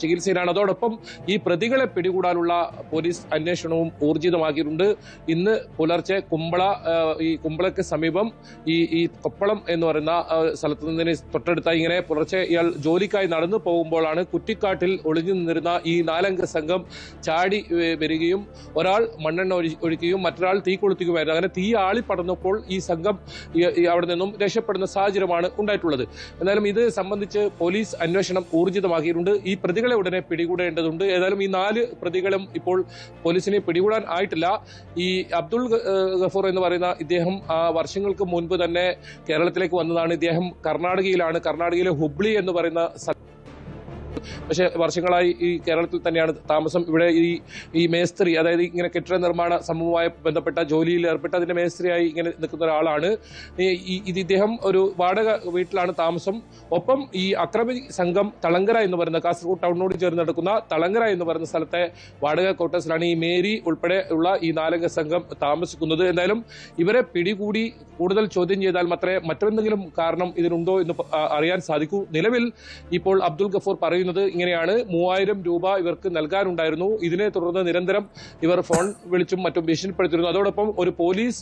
ചികിത്സയിലാണ്. അതോടൊപ്പം ഈ പ്രതികളെ പിടികൂടാനുള്ള പോലീസ് അന്വേഷണവും ഊർജിതമാക്കിയിട്ടുണ്ട്. ഇന്ന് പുലർച്ചെ കുമ്പളയ്ക്ക് സമീപം ഈ കൊപ്പളം എന്ന് പറയുന്ന സ്ഥലത്ത് നിന്നതിന് തൊട്ടടുത്തായി ഇങ്ങനെ പുലർച്ചെ ഇയാൾ ജോലിക്കായി നടന്നു പോകുമ്പോഴാണ് കുറ്റിക്കാട്ടിൽ ഒളിഞ്ഞു നിന്നിരുന്ന ഈ 4 അംഗ സംഘം ചാടി വരികയും ഒരാൾ മണ്ണെണ്ണ ഒഴിക്കുകയും മറ്റൊരാൾ തീ കൊളുത്തുകയുമായിരുന്നു. അങ്ങനെ തീ ആളിപ്പടർന്നപ്പോൾ ഈ സംഘം അവിടെ നിന്നും രക്ഷപ്പെടുന്ന സാഹചര്യമാണ് ഉണ്ടായിട്ടുള്ളത്. എന്നാലും ഇത് സംബന്ധിച്ച് പോലീസ് അന്വേഷണം ഊർജിതമാക്കിയിട്ടുണ്ട്. ഈ പ്രതികളെ ഉടനെ പിടികൂടേണ്ടതുണ്ട്. ഏതായാലും ഈ 4 പ്രതികളും ഇപ്പോൾ പോലീസിനെ പിടികൂടാൻ ആയിട്ടില്ല. ഈ അബ്ദുൾ ഗഫൂർ എന്ന് പറയുന്ന ഇദ്ദേഹം വർഷങ്ങൾക്ക് മുൻപ് തന്നെ കേരളത്തിലേക്ക് വന്നതാണ്. ഇദ്ദേഹം കർണാടകയിലെ ഹുബ്ലി എന്ന് പറയുന്ന, പക്ഷെ വർഷങ്ങളായി ഈ കേരളത്തിൽ തന്നെയാണ് താമസം. ഇവിടെ ഈ മേസ്ത്രി, അതായത് ഇങ്ങനെ കെട്ടിട നിർമ്മാണ സംഭവവുമായി ബന്ധപ്പെട്ട ജോലിയിൽ ഏർപ്പെട്ട് അതിന്റെ മേസ്ത്രിയായി ഇങ്ങനെ നിൽക്കുന്ന ഒരാളാണ്. ഇദ്ദേഹം ഒരു വാടക വീട്ടിലാണ് താമസം. ഒപ്പം ഈ അക്രമി സംഘം തളങ്കര എന്ന് പറയുന്ന, കാസർഗോഡ് ടൗണിനോട് ചേർന്ന് നടക്കുന്ന തളങ്കര എന്ന് പറയുന്ന സ്ഥലത്തെ വാടക ക്വാർട്ടേഴ്സിലാണ് ഈ മേരി ഉൾപ്പെടെ ഉള്ള ഈ 4 അംഗ സംഘം താമസിക്കുന്നത്. എന്തായാലും ഇവരെ പിടികൂടി കൂടുതൽ ചോദ്യം ചെയ്താൽ മാത്രമേ മറ്റെന്തെങ്കിലും കാരണം ഇതിനുണ്ടോ എന്ന് അറിയാൻ സാധിക്കൂ. നിലവിൽ ഇപ്പോൾ അബ്ദുൾ ഗഫൂർ പറയുന്നത് ഇങ്ങനെയാണ്: 3000 രൂപ ഇവർക്ക് നൽകാനുണ്ടായിരുന്നു. ഇതിനെ തുടർന്ന് നിരന്തരം ഇവർ ഫോൺ വിളിച്ചും മറ്റും ഭീഷണിപ്പെടുത്തിയിരുന്നു. അതോടൊപ്പം ഒരു പോലീസ്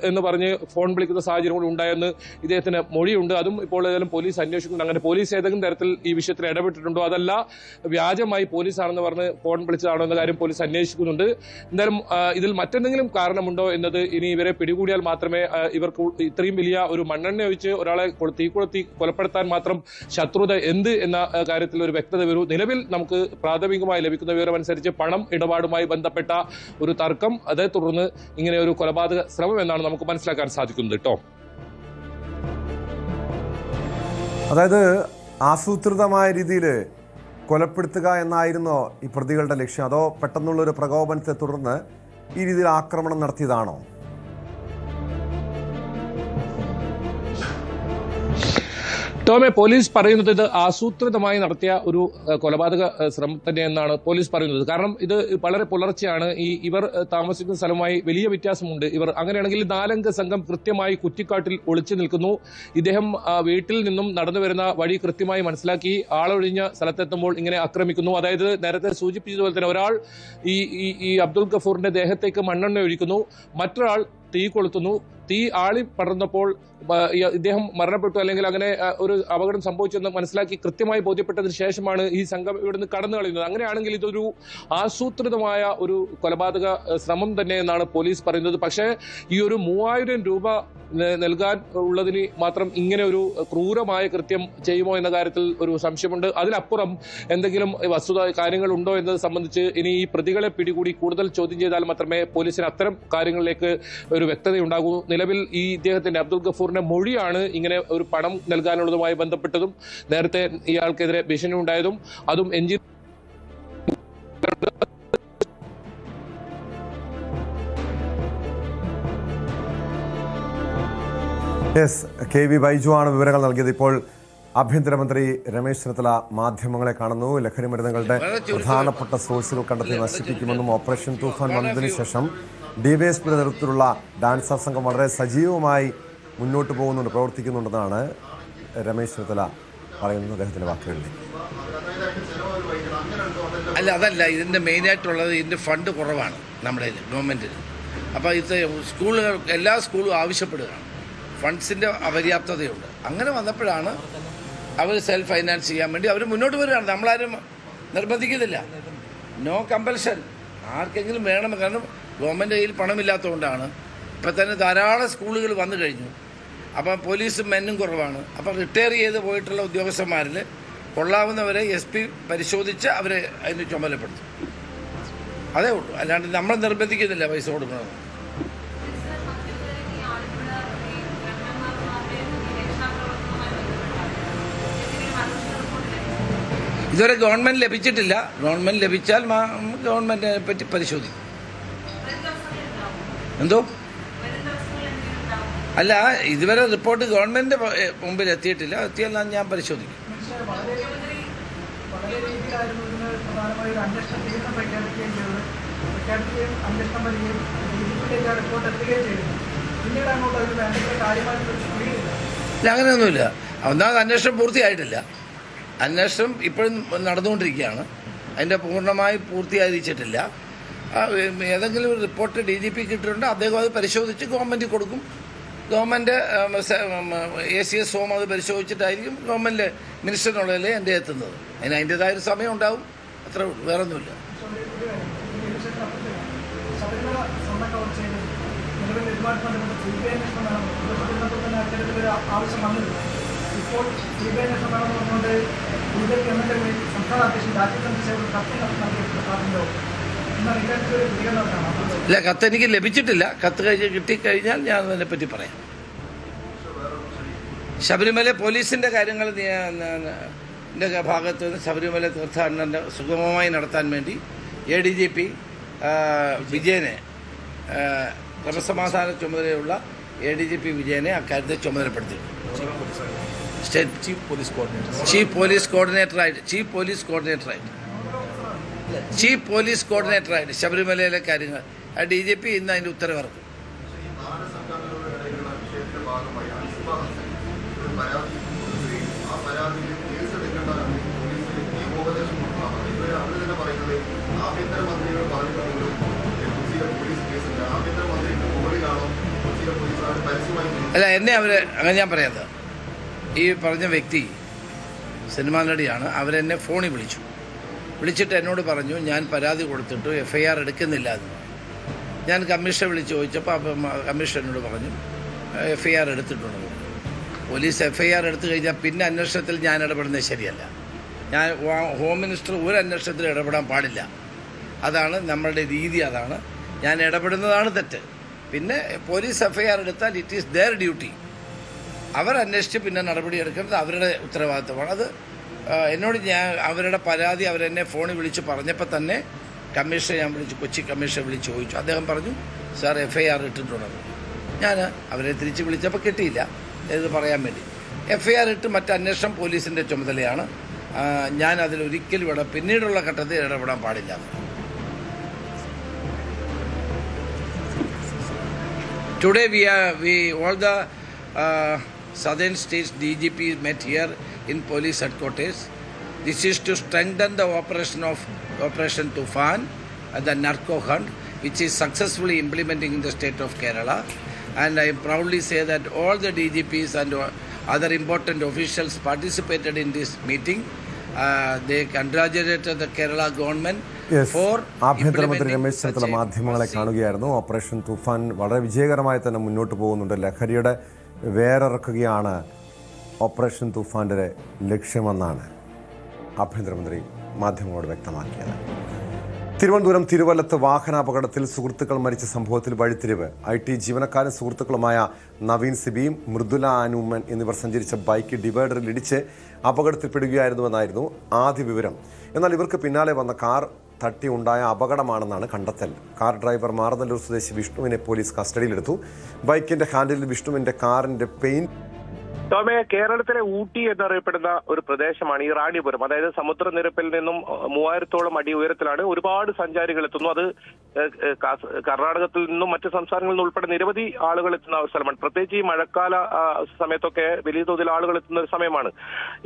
എന്ന് പറഞ്ഞ് ഫോൺ വിളിക്കുന്ന സാഹചര്യങ്ങൾ ഉണ്ടായെന്ന് ഇദ്ദേഹത്തിന് മൊഴിയുണ്ട്. അതും ഇപ്പോൾ ഏതായാലും പോലീസ് അന്വേഷിക്കുന്നുണ്ട്. അങ്ങനെ പോലീസ് ഏതെങ്കിലും തരത്തിൽ ഈ വിഷയത്തിൽ ഇടപെട്ടിട്ടുണ്ടോ, അതല്ല വ്യാജമായി പോലീസാണെന്ന് പറഞ്ഞ് ഫോൺ വിളിച്ചതാണോ എന്ന കാര്യം പോലീസ് അന്വേഷിക്കുന്നുണ്ട്. എന്തായാലും ഇതിൽ മറ്റെന്തെങ്കിലും കാരണമുണ്ടോ എന്നത് ഇനി ഇവരെ പിടികൂടിയാൽ മാത്രമേ ഇവർക്ക് ഇത്രയും വലിയ ഒരു മണ്ണെണ്ണ ഒഴിച്ച് ഒരാളെ തീ കൊളുത്തി കൊലപ്പെടുത്താൻ മാത്രം ശത്രുത എന്ത് എന്ന കാര്യത്തിൽ ഒരു വ്യക്തത വരൂ. നിലവിൽ നമുക്ക് പ്രാഥമികമായി ലഭിക്കുന്ന വിവരമനുസരിച്ച് പണം ഇടപാടുമായി ബന്ധപ്പെട്ട ഒരു തർക്കം, അതേ തുടർന്ന് ഇങ്ങനെ ഒരു കൊലപാതക ശ്രമം എന്നാണ് നമുക്ക് മനസ്സിലാക്കാൻ സാധിക്കുന്നത് കേട്ടോ. അതായത് ആസൂത്രിതമായ രീതിയിൽ കൊലപ്പെടുത്തുക എന്നായിരുന്നോ ഈ പ്രതികളുടെ ലക്ഷ്യം? അതോ പെട്ടെന്നുള്ളൊരു പ്രകോപനത്തെ തുടർന്ന് ഈ രീതിയിൽ ആക്രമണം നടത്തിയതാണോ? ടോമെ, പോലീസ് പറയുന്നത് ഇത് ആസൂത്രിതമായി നടത്തിയ ഒരു കൊലപാതക ശ്രമം തന്നെയെന്നാണ് പോലീസ് പറയുന്നത്. കാരണം ഇത് വളരെ പുലർച്ചെയാണ്. ഇവർ താമസിക്കുന്ന സ്ഥലവുമായി വലിയ വ്യത്യാസമുണ്ട്. ഇവർ അങ്ങനെയാണെങ്കിൽ 4 അംഗ സംഘം കൃത്യമായി കുറ്റിക്കാട്ടിൽ ഒളിച്ചു നിൽക്കുന്നു. ഇദ്ദേഹം വീട്ടിൽ നിന്നും നടന്നു വരുന്ന വഴി കൃത്യമായി മനസ്സിലാക്കി ആളൊഴിഞ്ഞ സ്ഥലത്തെത്തുമ്പോൾ ഇങ്ങനെ ആക്രമിക്കുന്നു. അതായത് നേരത്തെ സൂചിപ്പിച്ചതുപോലെ തന്നെ ഒരാൾ ഈ അബ്ദുൾ ഗഫൂറിന്റെ ദേഹത്തേക്ക് മണ്ണെണ്ണ ഒഴിക്കുന്നു, മറ്റൊരാൾ തീ കൊളുത്തുന്നു. തീ ആളി പടർന്നപ്പോൾ ഇദ്ദേഹം മരണപ്പെട്ടു, അല്ലെങ്കിൽ അങ്ങനെ ഒരു അപകടം സംഭവിച്ചെന്ന് മനസ്സിലാക്കി കൃത്യമായി ബോധ്യപ്പെട്ടതിന് ശേഷമാണ് ഈ സംഘം ഇവിടുന്ന് കടന്നു കളയുന്നത്. അങ്ങനെയാണെങ്കിൽ ഇതൊരു ആസൂത്രിതമായ ഒരു കൊലപാതക ശ്രമം തന്നെ എന്നാണ് പോലീസ് പറയുന്നത്. പക്ഷേ ഈ ഒരു 3000 രൂപ നൽകാൻ ഉള്ളതിന് മാത്രം ഇങ്ങനെ ഒരു ക്രൂരമായ കൃത്യം ചെയ്യുമോ എന്ന കാര്യത്തിൽ ഒരു സംശയമുണ്ട്. അതിലപ്പുറം എന്തെങ്കിലും വസ്തുത കാര്യങ്ങൾ ഉണ്ടോ എന്നത് സംബന്ധിച്ച് ഇനി ഈ പ്രതികളെ പിടികൂടി കൂടുതൽ ചോദ്യം ചെയ്താൽ മാത്രമേ പോലീസിന് അത്തരം കാര്യങ്ങളിലേക്ക് ഒരു വ്യക്തതയുണ്ടാകൂ. നിലവിൽ ഈ ഇദ്ദേഹത്തിന്റെ അബ്ദുൾ ഗഫൂറിന്റെ മൊഴിയാണ് ഇങ്ങനെ ഒരു പണം നൽകാനുള്ളതുമായി ബന്ധപ്പെട്ടതും നേരത്തെ ഇയാൾക്കെതിരെ ഭീഷണി ഉണ്ടായതും അതും എഞ്ചിൻ യെസ്, KV ബൈജു ആണ് വിവരങ്ങൾ നൽകിയത്. ഇപ്പോൾ ആഭ്യന്തരമന്ത്രി രമേശ് ചെന്നിത്തല മാധ്യമങ്ങളെ കാണുന്നു. ലഹരി മരുന്നുകളുടെ പ്രധാനപ്പെട്ട സോഴ്സുകൾ കണ്ടെത്തി നശിപ്പിക്കുമെന്നും ഓപ്പറേഷൻ തൂഫാൻ വന്നതിന് ശേഷം DYSPയുടെ നേതൃത്വത്തിലുള്ള ഡാൻസർ സംഘം വളരെ സജീവമായി മുന്നോട്ട് പോകുന്നുണ്ട്, പ്രവർത്തിക്കുന്നുണ്ടെന്നാണ് രമേശ് ചെന്നിത്തല പറയുന്നത് അദ്ദേഹത്തിന്റെ വാക്കുകളിൽ. അതല്ല ഇതിൻ്റെ മെയിനായിട്ടുള്ളത് ഇതിൻ്റെ ഫണ്ട് കുറവാണ് നമ്മുടെ ഗവൺമെൻറ്റിന്. അപ്പോൾ ഇത് സ്കൂളുകൾ എല്ലാ സ്കൂളും ആവശ്യപ്പെടുകയാണ്, ഫണ്ട്സിൻ്റെ അപര്യാപ്തതയുണ്ട്. അങ്ങനെ വന്നപ്പോഴാണ് അവർ സെൽഫ് ഫൈനാൻസ് ചെയ്യാൻ വേണ്ടി അവർ മുന്നോട്ട് വരികയാണ്. നമ്മളാരും നിർബന്ധിക്കുന്നില്ല, നോ കമ്പൽഷൻ. ആർക്കെങ്കിലും വേണം, കാരണം ഗവൺമെൻറ് കയ്യിൽ പണമില്ലാത്തതുകൊണ്ടാണ്. ഇപ്പം തന്നെ ധാരാളം സ്കൂളുകൾ വന്നു കഴിഞ്ഞു. അപ്പം പോലീസും മെന്നും കുറവാണ്. അപ്പം റിട്ടയർ ചെയ്ത് പോയിട്ടുള്ള ഉദ്യോഗസ്ഥന്മാരിൽ കൊള്ളാവുന്നവരെ SP പരിശോധിച്ച് അവരെ അതിന് ചുമതലപ്പെടുത്തും. അതേ ഉള്ളൂ, അല്ലാണ്ട് നമ്മൾ നിർബന്ധിക്കുന്നില്ല പൈസ കൊടുക്കണമെന്ന്. ഇതുവരെ ഗവൺമെൻറ് ലഭിച്ചിട്ടില്ല. ഗവൺമെൻറ് ലഭിച്ചാൽ ഗവൺമെൻറ്റിനെ പറ്റി പരിശോധിക്കും. എന്തോ അല്ല, ഇതുവരെ റിപ്പോർട്ട് ഗവൺമെൻറ് മുമ്പിൽ എത്തിയിട്ടില്ല. എത്തിയാൽ ഞാൻ പരിശോധിക്കും. ഇല്ല, അങ്ങനെയൊന്നുമില്ല. ഒന്നാമത് അന്വേഷണം പൂർത്തിയായിട്ടില്ല. അന്വേഷണം ഇപ്പോഴും നടന്നുകൊണ്ടിരിക്കുകയാണ്. അതിൻ്റെ പൂർണ്ണമായി പൂർത്തീകരിച്ചിട്ടില്ല. ഏതെങ്കിലും റിപ്പോർട്ട് DGP കിട്ടിയിട്ടുണ്ട്, അദ്ദേഹം അത് പരിശോധിച്ച് ഗവൺമെൻറ് കൊടുക്കും. ഗവൺമെൻറ് ACS ഹോം അത് പരിശോധിച്ചിട്ടായിരിക്കും ഗവൺമെൻറ് മിനിസ്റ്ററിനുള്ളതിൽ എൻ്റെ എത്തുന്നത്. അതിൻ്റേതായൊരു സമയം ഉണ്ടാവും, അത്ര വേറൊന്നുമില്ല. ഇല്ല, കത്ത് എനിക്ക് ലഭിച്ചിട്ടില്ല. കത്ത് കിട്ടിക്കഴിഞ്ഞാൽ ഞാൻ അതിനെപ്പറ്റി പറയാം. ശബരിമല പോലീസിൻ്റെ കാര്യങ്ങൾ ഭാഗത്ത് നിന്ന് ശബരിമല തീർത്ഥാടനം സുഗമമായി നടത്താൻ വേണ്ടി ADGP വിജയനെ, ക്രമസമാധാന ചുമതലയുള്ള ADGP വിജയനെ അക്കാര്യത്തെ ചുമതലപ്പെടുത്തി. ചീഫ് പോലീസ് കോർഡിനേറ്ററായിട്ട് ശബരിമലയിലെ കാര്യങ്ങൾ DGP ഇന്ന് അതിൻ്റെ ഉത്തരവിറക്കും. അല്ല, എന്നെ അങ്ങനെ ഞാൻ പറയാതെ, ഈ പറഞ്ഞ വ്യക്തി സിനിമാ നടിയാണ്. അവരെന്നെ ഫോണിൽ വിളിച്ചിട്ട് എന്നോട് പറഞ്ഞു, ഞാൻ പരാതി കൊടുത്തിട്ട് FIR എടുക്കുന്നില്ല എന്ന്. ഞാൻ കമ്മീഷനെ വിളിച്ച് ചോദിച്ചപ്പോൾ കമ്മീഷൻ എന്നോട് പറഞ്ഞു FIR എടുത്തിട്ടുണ്ടെന്ന്. പോലീസ് FIR എടുത്തു കഴിഞ്ഞാൽ പിന്നെ അന്വേഷണത്തിൽ ഞാൻ ഇടപെടുന്നത് ശരിയല്ല. ഞാൻ ഹോം മിനിസ്റ്റർ ഒരു അന്വേഷണത്തിൽ ഇടപെടാൻ പാടില്ല. അതാണ് നമ്മളുടെ രീതി. അതാണ് ഞാൻ ഇടപെടുന്നതാണ് തെറ്റ്. പിന്നെ പോലീസ് FIR എടുത്താൽ ഇറ്റ് ഈസ് ദെയർ ഡ്യൂട്ടി. അവർ അന്വേഷിച്ച് പിന്നെ നടപടി എടുക്കേണ്ടത് അവരുടെ ഉത്തരവാദിത്തമാണ്. അത് എന്നോട് അവരുടെ പരാതി അവരെന്നെ ഫോണിൽ വിളിച്ച് പറഞ്ഞപ്പോൾ തന്നെ കമ്മീഷനെ ഞാൻ കൊച്ചി കമ്മീഷനെ വിളിച്ച് ചോദിച്ചു. അദ്ദേഹം പറഞ്ഞു, സാർ FIR ഇട്ടിട്ടുണ്ടെന്ന്. ഞാൻ അവരെ തിരിച്ച് വിളിച്ചപ്പോൾ കിട്ടിയില്ല ഇത് പറയാൻ വേണ്ടി. FIR ഇട്ട് മറ്റ് അന്വേഷണം പോലീസിൻ്റെ ചുമതലയാണ്. ഞാൻ അതിലൊരിക്കലും പിന്നീടുള്ള ഘട്ടത്തിൽ ഇടപെടാൻ പാടില്ല. Today we all the southern states DGP met here in police headquarters. This is to strengthen the Operation Tufan, the narco hunt, which is successfully implementing in the state of Kerala. And I proudly say that all the DGPs and other important officials participated in this meeting. They congratulated the Kerala government. ആഭ്യന്തരമന്ത്രി രമേശ് ചെന്നിത്തല മാധ്യമങ്ങളെ കാണുകയായിരുന്നു. ഓപ്പറേഷൻ തൂഫാൻ വളരെ വിജയകരമായി തന്നെ മുന്നോട്ട് പോകുന്നുണ്ട്. ലഹരിയുടെ വേരിറക്കുകയാണ് ഓപ്പറേഷൻ തൂഫാൻ്റെ ലക്ഷ്യമെന്നാണ് ആഭ്യന്തരമന്ത്രി മാധ്യമങ്ങളോട് വ്യക്തമാക്കിയത്. തിരുവനന്തപുരം തിരുവല്ലത്ത് വാഹനാപകടത്തിൽ സുഹൃത്തുക്കൾ മരിച്ച സംഭവത്തിൽ വഴിത്തിരിവ്. IT ജീവനക്കാരും സുഹൃത്തുക്കളുമായ നവീൻ സിബിയും മൃദുല അനുമൻ എന്നിവർ സഞ്ചരിച്ച ബൈക്ക് ഡിവൈഡറിൽ ഇടിച്ച് അപകടത്തിൽപ്പെടുകയായിരുന്നുവെന്നായിരുന്നു ആദ്യ വിവരം. എന്നാൽ ഇവർക്ക് പിന്നാലെ വന്ന കാർ തട്ടി ഉണ്ടായ അപകടമാണെന്നാണ് കണ്ടെത്തൽ. കാർ ഡ്രൈവർ മാറനല്ലൂർ സ്വദേശി വിഷ്ണുവിനെ പോലീസ് കസ്റ്റഡിയിലെടുത്തു. ബൈക്കിന്റെ ഹാൻഡിലിൽ വിഷ്ണുവിന്റെ കാറിന്റെ പെയിന്റ്. ടോമേ, കേരളത്തിലെ ഊട്ടി എന്നറിയപ്പെടുന്ന ഒരു പ്രദേശമാണ് ഈ റാണിപുരം. അതായത് സമുദ്രനിരപ്പിൽ നിന്നും 3000-ഓളം അടി ഉയരത്തിലാണ്. ഒരുപാട് സഞ്ചാരികൾ എത്തുന്നു. അത് കർണാടകത്തിൽ നിന്നും മറ്റ് സംസ്ഥാനങ്ങളിൽ നിന്നും ഉൾപ്പെടെ നിരവധി ആളുകൾ എത്തുന്ന ഒരു സ്ഥലമാണ്. പ്രത്യേകിച്ച് ഈ മഴക്കാല സമയത്തൊക്കെ വലിയ തോതിൽ ആളുകൾ എത്തുന്ന ഒരു സമയമാണ്.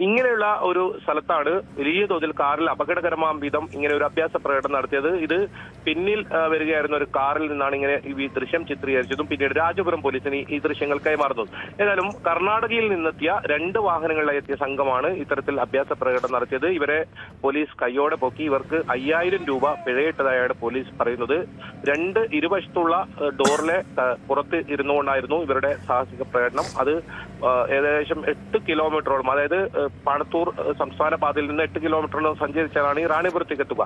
ഇങ്ങനെയുള്ള ഒരു സ്ഥലത്താണ് വലിയ തോതിൽ കാറിൽ അപകടകരമാം വിധം ഇങ്ങനെ ഒരു അഭ്യാസ പ്രകടനം നടത്തിയത്. ഇത് പിന്നിൽ വരികയായിരുന്ന ഒരു കാറിൽ നിന്നാണ് ഇങ്ങനെ ഈ ദൃശ്യം ചിത്രീകരിച്ചതും പിന്നീട് രാജപുരം പോലീസിന് ഈ ദൃശ്യങ്ങൾ കൈമാറുന്നത്. ഏതായാലും കർണാടകയിൽ നിന്നെത്തിയ 2 വാഹനങ്ങളിലായി എത്തിയ സംഘമാണ് ഇത്തരത്തിൽ അഭ്യാസ പ്രകടനം നടത്തിയത്. ഇവരെ പോലീസ് കയ്യോടെ പൊക്കി. ഇവർക്ക് 5000 രൂപ പിഴയിട്ടതായാണ് പോലീസ് പറയുന്നത്. 2 ഇരുവശത്തുള്ള ഡോറിലെ പുറത്ത് ഇരുന്നുകൊണ്ടായിരുന്നു ഇവരുടെ സാഹസിക പ്രകടനം. അത് ഏകദേശം 8 കിലോമീറ്ററോളം, അതായത് പാണത്തൂർ സംസ്ഥാന പാതയിൽ നിന്ന് 8 കിലോമീറ്ററോളം സഞ്ചരിച്ചാണ് ഈ റാണിപുരത്തേക്ക് എത്തുക.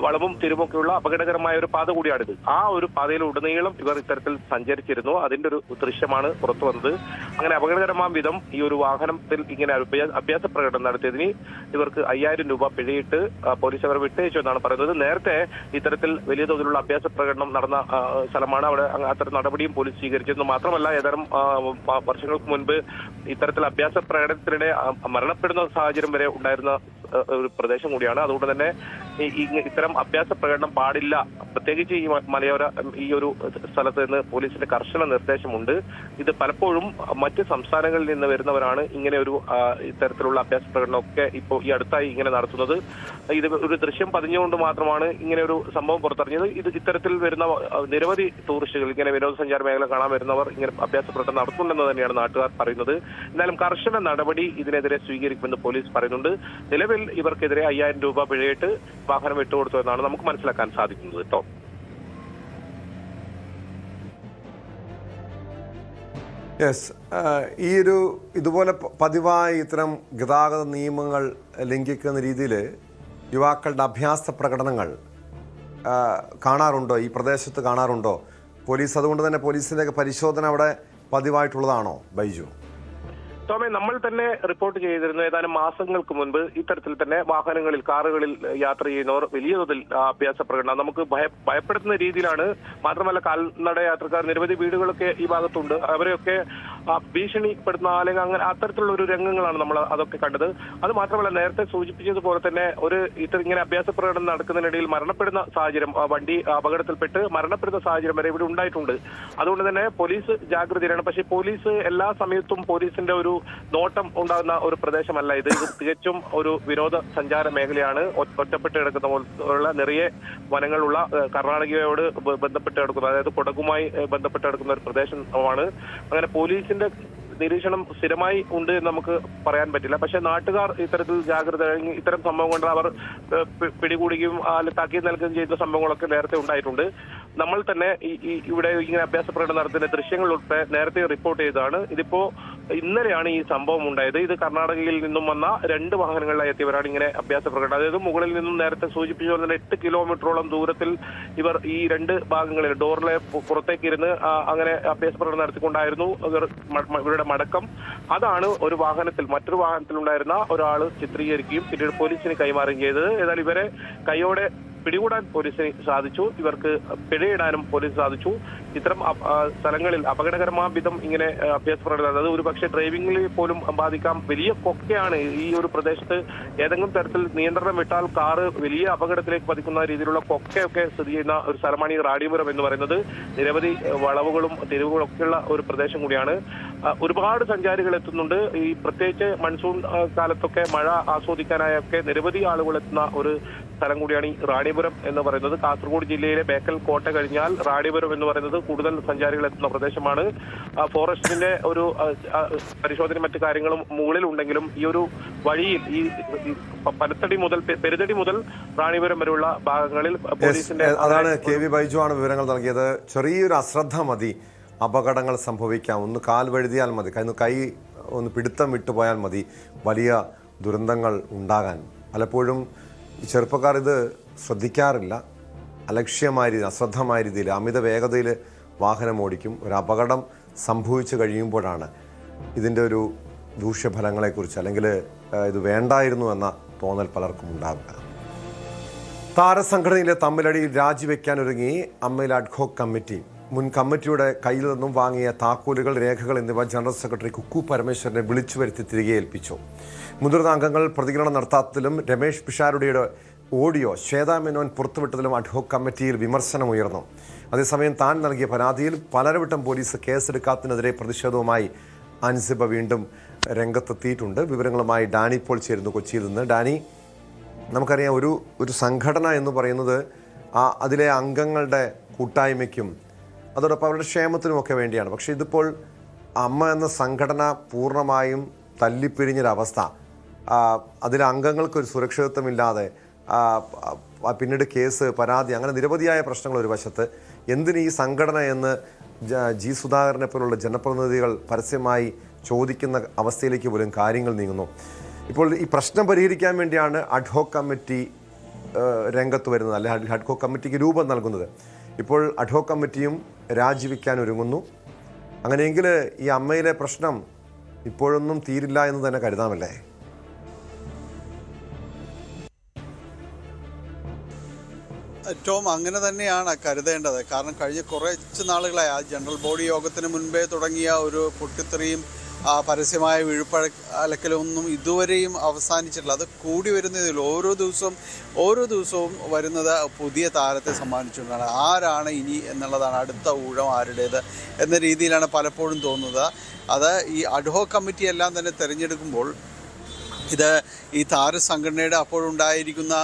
വളവും തിരുമൊക്കെയുള്ള അപകടകരമായ ഒരു പാത കൂടിയാണിത്. ആ ഒരു പാതയിൽ ഉടനീളം ഇവർ ഇത്തരത്തിൽ സഞ്ചരിച്ചിരുന്നു. അതിന്റെ ഒരു ദൃശ്യമാണ് പുറത്തു വന്നത്. അങ്ങനെ അപകടകരമായ വിധം ഈ ഒരു വാഹനത്തിൽ ഇങ്ങനെ അഭ്യാസ പ്രകടനം നടത്തിയതിന് ഇവർക്ക് 5000 രൂപ പിഴയിട്ട് പോലീസ് അവർ വിട്ടയച്ചു എന്നാണ് പറയുന്നത്. നേരത്തെ ഇത്തരത്തിൽ വലിയ തോതിലുള്ള അഭ്യാസ പ്രകടനം നടന്ന സ്ഥലമാണ്. അവിടെ അത്തരം നടപടിയും പോലീസ് സ്വീകരിച്ചിരുന്നു. മാത്രമല്ല, ഏതാനും വർഷങ്ങൾക്ക് മുൻപ് ഇത്തരത്തിൽ അഭ്യാസ പ്രകടനത്തിനിടെ മരണപ്പെടുന്ന സാഹചര്യം വരെ ഉണ്ടായിരുന്ന ഒരു പ്രദേശം കൂടിയാണ്. അതുകൊണ്ട് തന്നെ ഇത്തരം അഭ്യാസ പ്രകടനം പാടില്ല, പ്രത്യേകിച്ച് ഈ മലയോര ഈ ഒരു സ്ഥലത്ത് നിന്ന് പോലീസിന്റെ കർശന നിർദ്ദേശമുണ്ട്. ഇത് പലപ്പോഴും മറ്റ് സംസ്ഥാനങ്ങളിൽ നിന്ന് വരുന്നവരാണ് ഇങ്ങനെ ഒരു ഇത്തരത്തിലുള്ള അഭ്യാസ പ്രകടനമൊക്കെ ഇപ്പോൾ ഈ അടുത്തായി ഇങ്ങനെ നടത്തുന്നത്. ഇത് ഒരു ദൃശ്യം പതിഞ്ഞുകൊണ്ട് മാത്രമാണ് ഇങ്ങനെ ഒരു സംഭവം പുറത്തിറങ്ങിയത്. ഇത് ഇത്തരത്തിൽ വരുന്ന നിരവധി ടൂറിസ്റ്റുകൾ, ഇങ്ങനെ വിനോദസഞ്ചാര മേഖല കാണാൻ വരുന്നവർ ഇങ്ങനെ അഭ്യാസ പ്രകടനം നടത്തുന്നുണ്ടെന്ന് തന്നെയാണ് നാട്ടുകാർ പറയുന്നത്. എന്നാലും കർശന നടപടി ഇതിനെതിരെ സ്വീകരിക്കുമെന്ന് പോലീസ് പറയുന്നുണ്ട്. നിലവിൽ ഇവർക്കെതിരെ 5000 രൂപ പിഴയിട്ട് വാഹനം വിട്ടുകൊടുത്തു എന്നാണ് നമുക്ക് മനസ്സിലാക്കാൻ സാധിക്കുന്നത് കേട്ടോ. യെസ്, ഇതുപോലെ പതിവായി ഇത്തരം ഗതാഗത നിയമങ്ങൾ ലംഘിക്കുന്ന രീതിയിൽ യുവാക്കളുടെ അഭ്യാസ പ്രകടനങ്ങൾ കാണാറുണ്ടോ? ഈ പ്രദേശത്ത് കാണാറുണ്ടോ? പോലീസ് അതുകൊണ്ട് തന്നെ പോലീസിൻ്റെ പരിശോധന അവിടെ പതിവായിട്ടുള്ളതാണോ ബൈജു? ടോമേ, നമ്മൾ തന്നെ റിപ്പോർട്ട് ചെയ്തിരുന്നു ഏതാനും മാസങ്ങൾക്ക് മുൻപ് ഇത്തരത്തിൽ തന്നെ വാഹനങ്ങളിൽ, കാറുകളിൽ യാത്ര ചെയ്യുന്നവർ വലിയ തോതിൽ അഭ്യാസ പ്രകടനം നമുക്ക് ഭയപ്പെടുത്തുന്ന രീതിയിലാണ്. മാത്രമല്ല, കാൽനട യാത്രക്കാർ നിരവധി വീടുകളൊക്കെ ഈ ഭാഗത്തുണ്ട്. അവരെയൊക്കെ ഭീഷണിപ്പെടുത്തുന്ന അല്ലെങ്കിൽ അങ്ങനെ അത്തരത്തിലുള്ള ഒരു രംഗങ്ങളാണ് നമ്മൾ അതൊക്കെ കണ്ടത്. അത് മാത്രമല്ല, നേരത്തെ സൂചിപ്പിച്ചതുപോലെ തന്നെ ഇങ്ങനെ അഭ്യാസ പ്രകടനം നടക്കുന്നതിനിടയിൽ മരണപ്പെടുന്ന സാഹചര്യം, വണ്ടി അപകടത്തിൽപ്പെട്ട് മരണപ്പെടുന്ന സാഹചര്യം വരെ ഇവിടെ ഉണ്ടായിട്ടുണ്ട്. അതുകൊണ്ട് തന്നെ പോലീസ് ജാഗ്രതയിലാണ്. പക്ഷേ പോലീസ് എല്ലാ സമയത്തും പോലീസിന്റെ ഒരു നോട്ടം ഉണ്ടാകുന്ന ഒരു പ്രദേശമല്ല ഇത്. തികച്ചും ഒരു വിനോദ സഞ്ചാര മേഖലയാണ്. ഒറ്റപ്പെട്ട് കിടക്കുന്ന പോലുള്ള നിറയെ വനങ്ങളുള്ള, കർണാടകയോട് ബന്ധപ്പെട്ട് കിടക്കുന്ന, അതായത് കൊടകുമായി ബന്ധപ്പെട്ട് കിടക്കുന്ന ഒരു പ്രദേശമാണ്. അങ്ങനെ പോലീസിന്റെ നിരീക്ഷണം സ്ഥിരമായി ഉണ്ട് എന്ന് നമുക്ക് പറയാൻ പറ്റില്ല. പക്ഷെ നാട്ടുകാർ ഇത്തരത്തിൽ ജാഗ്രത, ഇത്തരം സംഭവം കൊണ്ട് അവർ പിടികൂടുകയും താക്കീത് നൽകുകയും ചെയ്യുന്ന സംഭവങ്ങളൊക്കെ നേരത്തെ ഉണ്ടായിട്ടുണ്ട്. നമ്മൾ തന്നെ ഇവിടെ ഇങ്ങനെ അഭ്യാസ പ്രകടനം നടത്തുന്ന ദൃശ്യങ്ങൾ ഉൾപ്പെടെ നേരത്തെ റിപ്പോർട്ട് ചെയ്തതാണ്. ഇതിപ്പോ ഇന്നലെയാണ് ഈ സംഭവം ഉണ്ടായത്. ഇത് കർണാടകയിൽ നിന്നും വന്ന 2 വാഹനങ്ങളിലായി എത്തിയവരാണ് ഇങ്ങനെ അഭ്യാസ പ്രകടനം. അതായത് മുകളിൽ നിന്നും നേരത്തെ സൂചിപ്പിച്ചു പറഞ്ഞ 8 കിലോമീറ്ററോളം ദൂരത്തിൽ ഇവർ ഈ 2 ഭാഗങ്ങളിൽ ഡോറിലെ പുറത്തേക്ക് ഇരുന്ന് അങ്ങനെ അഭ്യാസ പ്രകടനം നടത്തിക്കൊണ്ടായിരുന്നു ഇവരുടെ മടക്കം. അതാണ് ഒരു വാഹനത്തിൽ, മറ്റൊരു വാഹനത്തിലുണ്ടായിരുന്ന ഒരാൾ ചിത്രീകരിക്കുകയും പിന്നീട് പോലീസിന് കൈമാറുകയും ചെയ്തത്. ഏതായാലും ഇവരെ കൈയോടെ പിടികൂടാൻ പോലീസിന് സാധിച്ചു. ഇവർക്ക് പിഴയിടാനും പോലീസ് സാധിച്ചു. ഇത്തരം സ്ഥലങ്ങളിൽ അപകടകരമായ വിധം ഇങ്ങനെ അഭ്യാസ പ്രകടനം, അത് ഒരു പക്ഷേ ഡ്രൈവിംഗിൽ പോലും ബാധിക്കാം. വലിയ കൊക്കയാണ് ഈ ഒരു പ്രദേശത്ത്. ഏതെങ്കിലും തരത്തിൽ നിയന്ത്രണം വിട്ടാൽ കാറ് വലിയ അപകടത്തിലേക്ക് പതിക്കുന്ന രീതിയിലുള്ള കൊക്കയൊക്കെ സ്ഥിതി ചെയ്യുന്ന ഒരു സ്ഥലമാണ് ഈ റാണിപുരം എന്ന് പറയുന്നത്. നിരവധി വളവുകളും തെരുവുകളൊക്കെയുള്ള ഒരു പ്രദേശം കൂടിയാണ്. ഒരുപാട് സഞ്ചാരികൾ എത്തുന്നുണ്ട്. ഈ പ്രത്യേകിച്ച് മൺസൂൺ കാലത്തൊക്കെ മഴ ആസ്വദിക്കാനായൊക്കെ നിരവധി ആളുകൾ എത്തുന്ന ഒരു സ്ഥലം കൂടിയാണ് ഈ റാണിപുരം എന്ന് പറയുന്നത്. കാസർഗോഡ് ജില്ലയിലെ ബേക്കൽ കോട്ട കഴിഞ്ഞാൽ റാണിപുരം എന്ന് പറയുന്നത് കൂടുതൽ സഞ്ചാരികൾ എത്തുന്ന പ്രദേശമാണ്. ഫോറസ്റ്റിന്റെ ഒരു പരിശോധന മറ്റു കാര്യങ്ങളും മുകളിലുണ്ടെങ്കിലും ഈ ഒരു വഴിയിൽ ഈ പെരുതടി മുതൽ റാണിപുരം വരെയുള്ള ഭാഗങ്ങളിൽ പോലീസിന്റെ, അതാണ് KV ബൈജു ആണ് വിവരങ്ങൾ നൽകിയത്. ചെറിയൊരു അശ്രദ്ധ മതി അപകടങ്ങൾ സംഭവിക്കാം. ഒന്ന് കാൽ വഴുതിയാൽ മതി, കൈ ഒന്ന് പിടുത്തം വിട്ടുപോയാൽ മതി വലിയ ദുരന്തങ്ങൾ ഉണ്ടാകാൻ. പലപ്പോഴും ചെറുപ്പക്കാർ ഇത് ശ്രദ്ധിക്കാറില്ല. അലക്ഷ്യമായ രീതിയിൽ, അശ്രദ്ധമായ രീതിയിൽ, അമിത വേഗതയിൽ വാഹനം ഓടിക്കും. ഒരു അപകടം സംഭവിച്ചു കഴിയുമ്പോഴാണ് ഇതിൻ്റെ ഒരു ദൂഷ്യഫലങ്ങളെക്കുറിച്ച് അല്ലെങ്കിൽ ഇത് വേണ്ടായിരുന്നു എന്ന തോന്നൽ പലർക്കും ഉണ്ടാവുക. താരസംഘടനയിലെ തമ്മിലടിയിൽ രാജിവെക്കാനൊരുങ്ങി അമ്മയിൽ അഡ്ഹോക് കമ്മിറ്റി. മുൻ കമ്മിറ്റിയുടെ കയ്യിൽ നിന്നും വാങ്ങിയ താക്കോലുകൾ, രേഖകൾ എന്നിവ ജനറൽ സെക്രട്ടറി കുക്കു പരമേശ്വരനെ വിളിച്ചു വരുത്തി തിരികെ ഏൽപ്പിച്ചു. മുതിർന്ന അംഗങ്ങൾ പ്രതികരണം നടത്താത്തതിലും രമേഷ് പിഷാരടിയുടെ ഓഡിയോ ശ്വേതാ മേനോൻ പുറത്തുവിട്ടതിലും അഡ്ഹോക് കമ്മിറ്റിയിൽ വിമർശനമുയർന്നു. അതേസമയം താൻ നൽകിയ പരാതിയിൽ പലരവട്ടം പോലീസ് കേസെടുക്കാത്തതിനെതിരെ പ്രതിഷേധവുമായി അൻസിബ വീണ്ടും രംഗത്തെത്തിയിട്ടുണ്ട്. വിവരങ്ങളുമായി ഡാനി ഇപ്പോൾ ചേരുന്നു കൊച്ചിയിൽ നിന്ന്. ഡാനി, നമുക്കറിയാം ഒരു സംഘടന എന്ന് പറയുന്നത് അതിലെ അംഗങ്ങളുടെ കൂട്ടായ്മയ്ക്കും അതോടൊപ്പം അവരുടെ ക്ഷേമത്തിനുമൊക്കെ വേണ്ടിയാണ്. പക്ഷേ ഇതിപ്പോൾ അമ്മ എന്ന സംഘടന പൂർണ്ണമായും തല്ലിപ്പിരിഞ്ഞൊരവസ്ഥ, അതിലെ അംഗങ്ങൾക്കൊരു സുരക്ഷിതത്വമില്ലാതെ പിന്നീട് കേസ്, പരാതി, അങ്ങനെ നിരവധിയായ പ്രശ്നങ്ങൾ ഒരു വശത്ത്. എന്തിന് ഈ സംഘടന എന്ന് ജി സുധാകരനെ പോലുള്ള ജനപ്രതിനിധികൾ പരസ്യമായി ചോദിക്കുന്ന അവസ്ഥയിലേക്ക് പോലും കാര്യങ്ങൾ നീങ്ങുന്നു. ഇപ്പോൾ ഈ പ്രശ്നം പരിഹരിക്കാൻ വേണ്ടിയാണ് അഡ്ഹോക് കമ്മിറ്റി രംഗത്ത് വരുന്നത്, അല്ലെ അഡ്ഹോക് കമ്മിറ്റിക്ക് രൂപം നൽകുന്നത്. ഇപ്പോൾ അഡ്ഹോക് കമ്മിറ്റിയും രാജിവെക്കാൻ ഒരുങ്ങുന്നു. അങ്ങനെയെങ്കിൽ ഈ അമ്മയിലെ പ്രശ്നം ഇപ്പോഴൊന്നും തീരില്ല എന്ന് തന്നെ കരുതാമല്ലേ? ടോം, അങ്ങനെ തന്നെയാണ് കരുതേണ്ടത്. കാരണം കഴിഞ്ഞ കുറച്ച് നാളുകളായി ആ ജനറൽ ബോഡി യോഗത്തിന് മുൻപേ തുടങ്ങിയ ഒരു പൊട്ടിത്തെറിയും പരസ്യമായ വിഴുപ്പലക്കലൊന്നും ഇതുവരെയും അവസാനിച്ചിട്ടില്ല. അത് കൂടി വരുന്നതിൽ ഓരോ ദിവസവും വരുന്നത് പുതിയ താരത്തെ സമ്മാനിച്ചുകൊണ്ടാണ്. ആരാണ് ഇനി എന്നുള്ളതാണ്, അടുത്ത ഊഴം ആരുടേത് എന്ന രീതിയിലാണ് പലപ്പോഴും തോന്നുന്നത്. അത് ഈ അഡ്ഹോക് കമ്മിറ്റി എല്ലാം തന്നെ തിരഞ്ഞെടുക്കുമ്പോൾ ഇത് ഈ താരസംഘടനയുടെ അപ്പോഴുണ്ടായിരിക്കുന്ന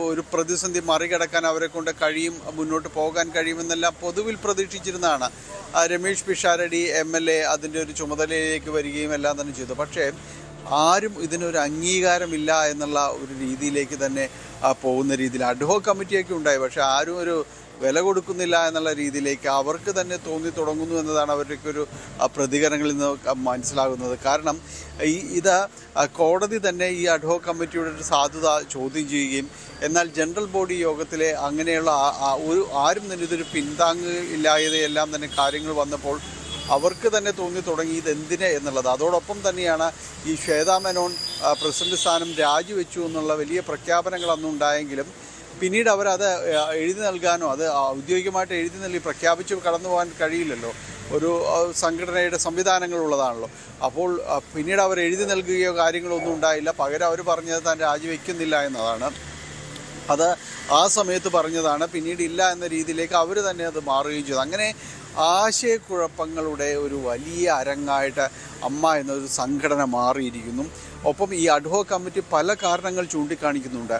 ഒരു പ്രതിസന്ധി മറികടക്കാൻ അവരെ കൊണ്ട് കഴിയും, മുന്നോട്ട് പോകാൻ കഴിയുമെന്നെല്ലാം പൊതുവിൽ പ്രതീക്ഷിച്ചിരുന്നതാണ്. രമേഷ് പിഷാരടി MLA അതിൻ്റെ ഒരു ചുമതലയിലേക്ക് വരികയും എല്ലാം തന്നെ ചെയ്തു. പക്ഷേ ആരും ഇതിനൊരു അംഗീകാരമില്ല എന്നുള്ള ഒരു രീതിയിലേക്ക് തന്നെ പോകുന്ന രീതിയിൽ അഡ്ഹോക് കമ്മിറ്റിയൊക്കെ ഉണ്ടായി. പക്ഷേ ആരും ഒരു വില കൊടുക്കുന്നില്ല എന്നുള്ള രീതിയിലേക്ക് അവർക്ക് തന്നെ തോന്നി തുടങ്ങുന്നു എന്നതാണ് അവരുടെയൊക്കെ ഒരു പ്രതികരണങ്ങളിൽ നിന്ന് മനസ്സിലാകുന്നത്. കാരണം ഇത് കോടതി തന്നെ ഈ അഡ്ഹോക് കമ്മിറ്റിയുടെ ഒരു സാധുത ചോദ്യം ചെയ്യുകയും എന്നാൽ ജനറൽ ബോഡി യോഗത്തിലെ അങ്ങനെയുള്ള ആരും തന്നെ ഇതൊരു പിന്താങ്ങില്ലായതെല്ലാം തന്നെ കാര്യങ്ങൾ വന്നപ്പോൾ അവർക്ക് തന്നെ തോന്നി തുടങ്ങി ഇതെന്തിന് എന്നുള്ളത്. അതോടൊപ്പം തന്നെയാണ് ഈ ശ്വേതാ മേനോൻ പ്രസിഡന്റ് സ്ഥാനം രാജിവെച്ചു എന്നുള്ള വലിയ പ്രഖ്യാപനങ്ങൾ അന്നുണ്ടായെങ്കിലും പിന്നീട് അവരത് എഴുതി നൽകാനോ അത് ഔദ്യോഗികമായിട്ട് എഴുതി നൽകി പ്രഖ്യാപിച്ച് കടന്നു പോകാൻ കഴിയില്ലല്ലോ. ഒരു സംഘടനയുടെ സംവിധാനങ്ങളുള്ളതാണല്ലോ. അപ്പോൾ പിന്നീട് അവർ എഴുതി നൽകുകയോ കാര്യങ്ങളോ ഒന്നും ഉണ്ടായില്ല. പകരം അവർ പറഞ്ഞത് താൻ രാജിവെക്കുന്നില്ല എന്നതാണ്. അത് ആ സമയത്ത് പറഞ്ഞതാണ്. പിന്നീട് ഇല്ല എന്ന രീതിയിലേക്ക് അവർ തന്നെ അത് മാറുകയും ചെയ്തു. അങ്ങനെ ആശയക്കുഴപ്പങ്ങളുടെ ഒരു വലിയ അരങ്ങായിട്ട് അമ്മ എന്നൊരു സംഘടന മാറിയിരിക്കുന്നു. ഒപ്പം ഈ അഡ്ഹോക് കമ്മിറ്റി പല കാരണങ്ങൾ ചൂണ്ടിക്കാണിക്കുന്നുണ്ട്.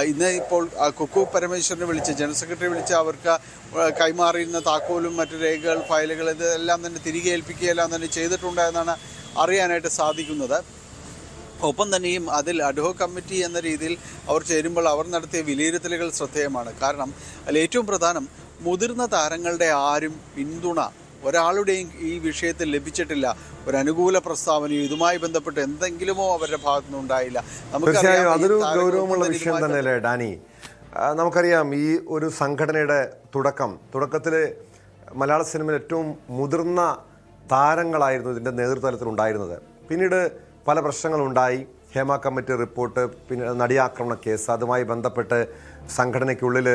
ഇന്ന് ഇപ്പോൾ കുക്കു പരമേശ്വരനെ വിളിച്ച് ജനറൽ സെക്രട്ടറി വിളിച്ച് അവർക്ക് കൈമാറിയിരുന്ന താക്കോലും മറ്റു രേഖകൾ, ഫയലുകൾ ഇതെല്ലാം തന്നെ തിരികെ ഏൽപ്പിക്കുകയെല്ലാം തന്നെ ചെയ്തിട്ടുണ്ട് എന്നാണ് അറിയാനായിട്ട് സാധിക്കുന്നത്. ഒപ്പം തന്നെയും അതിൽ അഡ്ഹോക് കമ്മിറ്റി എന്ന രീതിയിൽ അവർ ചേരുമ്പോൾ അവർ നടത്തിയ വിലയിരുത്തലുകൾ ശ്രദ്ധേയമാണ്. കാരണം അതിൽ ഏറ്റവും പ്രധാനം മുതിർന്ന താരങ്ങളുടെ ആരും പിന്തുണ ഒരാളുടെയും ഈ വിഷയത്തിൽ ലഭിച്ചിട്ടില്ല. ഒരു അനുകൂല പ്രസ്താവനയോ ഇതുമായി ബന്ധപ്പെട്ട് എന്തെങ്കിലുമോ അവരുടെ ഭാഗത്തുനിന്ന് ഉണ്ടായില്ല. തീർച്ചയായും അതൊരു ഗൗരവമുള്ള വിഷയം തന്നെയല്ലേ ഡാനി? നമുക്കറിയാം ഈ ഒരു സംഘടനയുടെ തുടക്കത്തിൽ മലയാള സിനിമയിൽ ഏറ്റവും മുതിർന്ന താരങ്ങളായിരുന്നു ഇതിൻ്റെ നേതൃത്വത്തിൽ ഉണ്ടായിരുന്നത്. പിന്നീട് പല പ്രശ്നങ്ങളുണ്ടായി. ഹേമ കമ്മിറ്റി റിപ്പോർട്ട്, പിന്നെ നടിയാക്രമണ കേസ്, അതുമായി ബന്ധപ്പെട്ട് സംഘടനയ്ക്കുള്ളിൽ